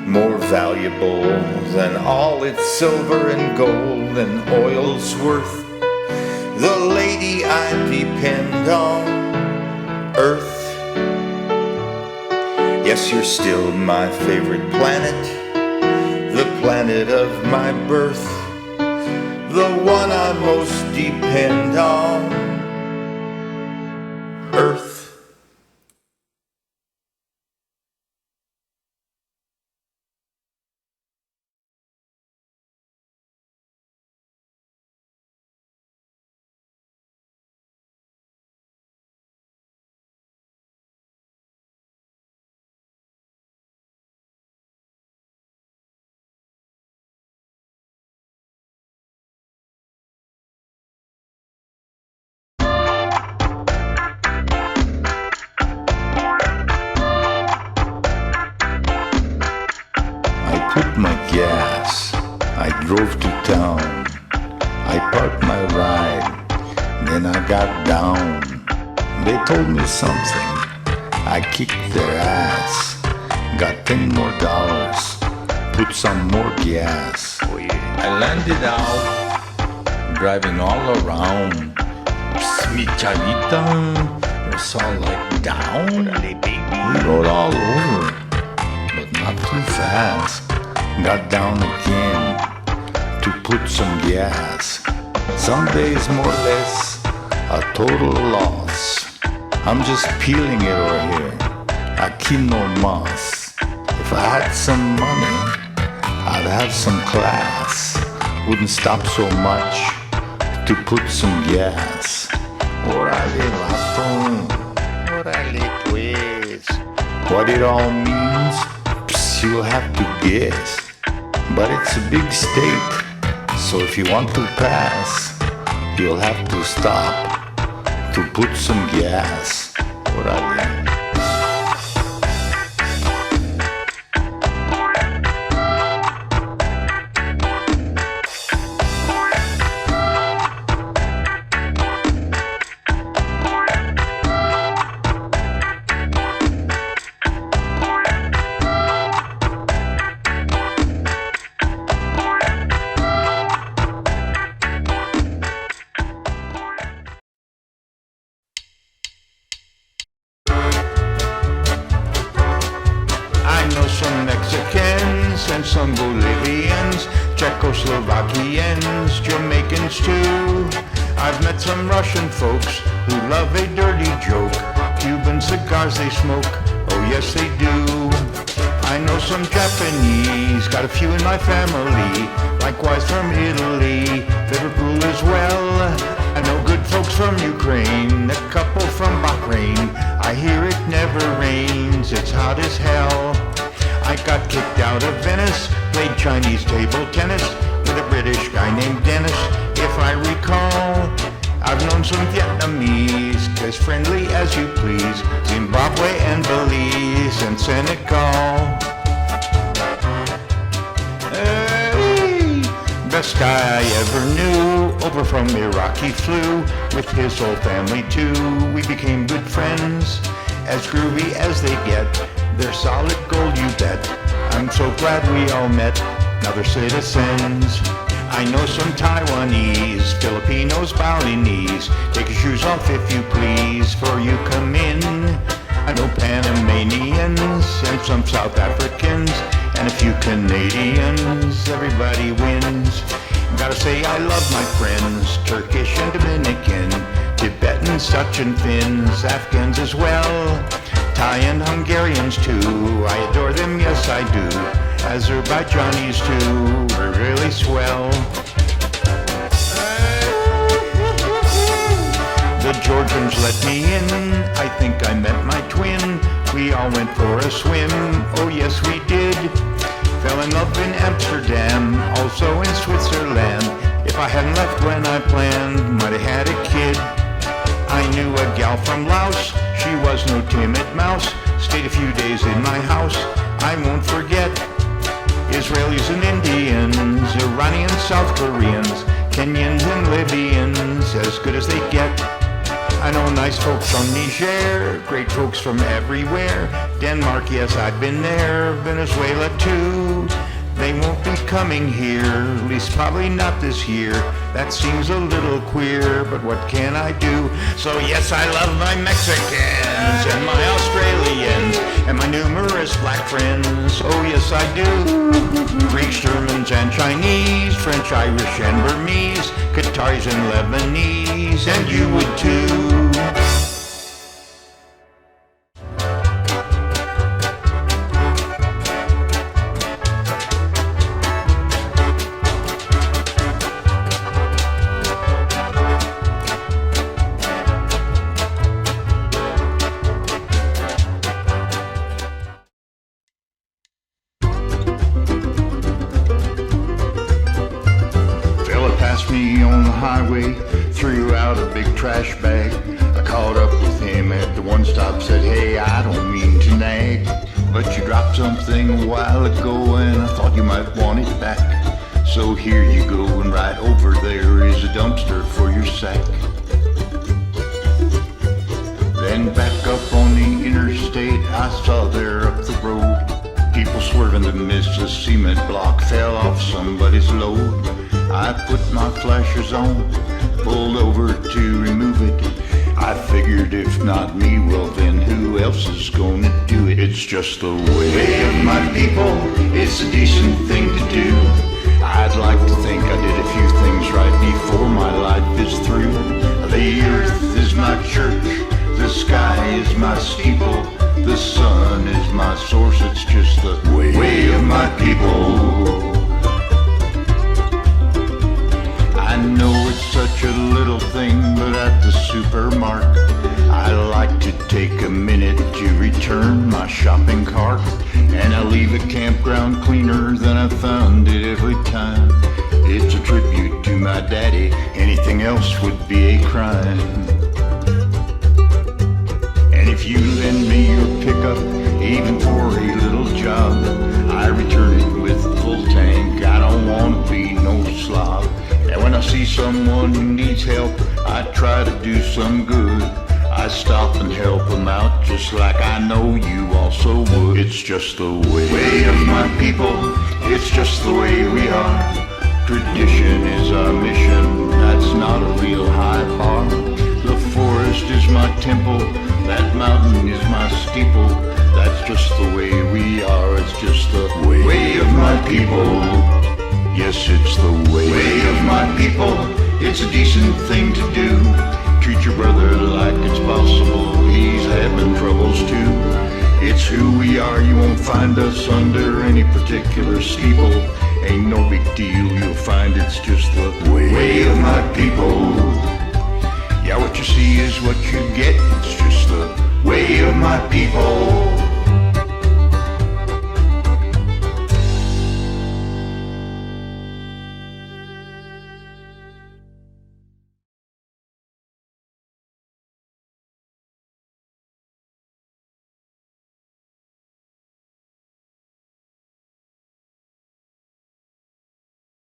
more valuable than all its silver and gold and oil's worth. The lady I depend on, Earth. Yes, you're still my favorite planet, the planet of my birth, the one I most depend on, Earth. drove to town. I parked my ride, then I got down. They told me something, I kicked their ass. Got $10 more, put some more gas. I landed out, driving all around. Mi chavita, it's all like down. We rode all over, but not too fast. Got down again to put some gas. Some days more or less a total loss. I'm just peeling it over here. Aquí no más. If I had some money, I'd have some class. Wouldn't stop so much to put some gas. Órale, vato. Órale, pues. What it all means, you'll have to guess. But it's a big state, so if you want to pass, you'll have to stop to put some gas. Órale. Some Bolivians, Czechoslovakians, Jamaicans too. I've met some Russian folks who love a dirty joke. Cuban cigars they smoke, oh yes they do. I know some Japanese, got a few in my family. Likewise from Italy, Liverpool as well. I know good folks from Ukraine, a couple from Bahrain. I hear it never rains, it's hot as hell. I got kicked out of Venice, played Chinese table tennis with a British guy named Dennis, if I recall. I've known some Vietnamese, as friendly as you please, Zimbabwe and Belize and Senegal. Hey, best guy I ever knew, over from Iraq he flew, with his whole family too. We became good friends, as groovy as they get. They're solid gold, you bet. I'm so glad we all met. Now they're citizens. I know some Taiwanese, Filipinos, Balinese. Take your shoes off if you please, for you come in. I know Panamanians and some South Africans and a few Canadians. Everybody wins. Gotta say I love my friends, Turkish and Dominican, Tibetans, Dutch and Finns, Afghans as well. Thai and Hungarians too, I adore them, yes I do. Azerbaijanis too, we're really swell. The Georgians let me in, I think I met my twin. We all went for a swim, oh yes we did. Fell in love in Amsterdam, also in Switzerland. If I hadn't left when I planned, might have had a kid. I knew a gal from Laos, she was no timid mouse. Stayed a few days in my house, I won't forget. Israelis and Indians, Iranians, South Koreans, Kenyans and Libyans, as good as they get. I know nice folks from Niger, great folks from everywhere. Denmark, yes, I've been there. Venezuela too. They won't be coming here, at least probably not this year. That seems a little queer, but what can I do? So yes, I love my Mexicans and my Australians and my numerous black friends. Oh yes, I do. Greeks, Germans and Chinese, French, Irish and Burmese, Qataris and Lebanese, and you would too. Threw out a big trash bag. I caught up with him at the one stop, said, hey, I don't mean to nag, but you dropped something a while ago and I thought you might want it back. So here you go, and right over there is a dumpster for your sack. Then back up on the interstate, I saw there up the road people swerving to miss a cement block fell off somebody's load. I put my flashers on, pulled over to remove it. I figured if not me, well then who else is gonna do it? It's just the way of my people, it's a decent thing to do. I'd like to think I did a few things right before my life is through. The earth is my church, the sky is my steeple, the sun is my source, it's just the way of my people. I know it's such a little thing, but at the supermarket I like to take a minute to return my shopping cart, and I leave the campground cleaner than I found it every time. It's a tribute to my daddy, anything else would be a crime. And if you lend me your pickup, even for a little job, I return it with full tank, I don't want to be no slob. And when I see someone who needs help, I try to do some good. I stop and help them out just like I know you also would. It's just the way of my people, it's just the way we are. Tradition is our mission, that's not a real high bar. The forest is my temple, that mountain is my steeple. That's just the way we are, it's just the way of my people. Yes, it's the way of my people, it's a decent thing to do. Treat your brother like it's possible, he's having troubles too. It's who we are, you won't find us under any particular steeple. Ain't no big deal, you'll find it's just the way of my people. Yeah, what you see is what you get, it's just the way of my people.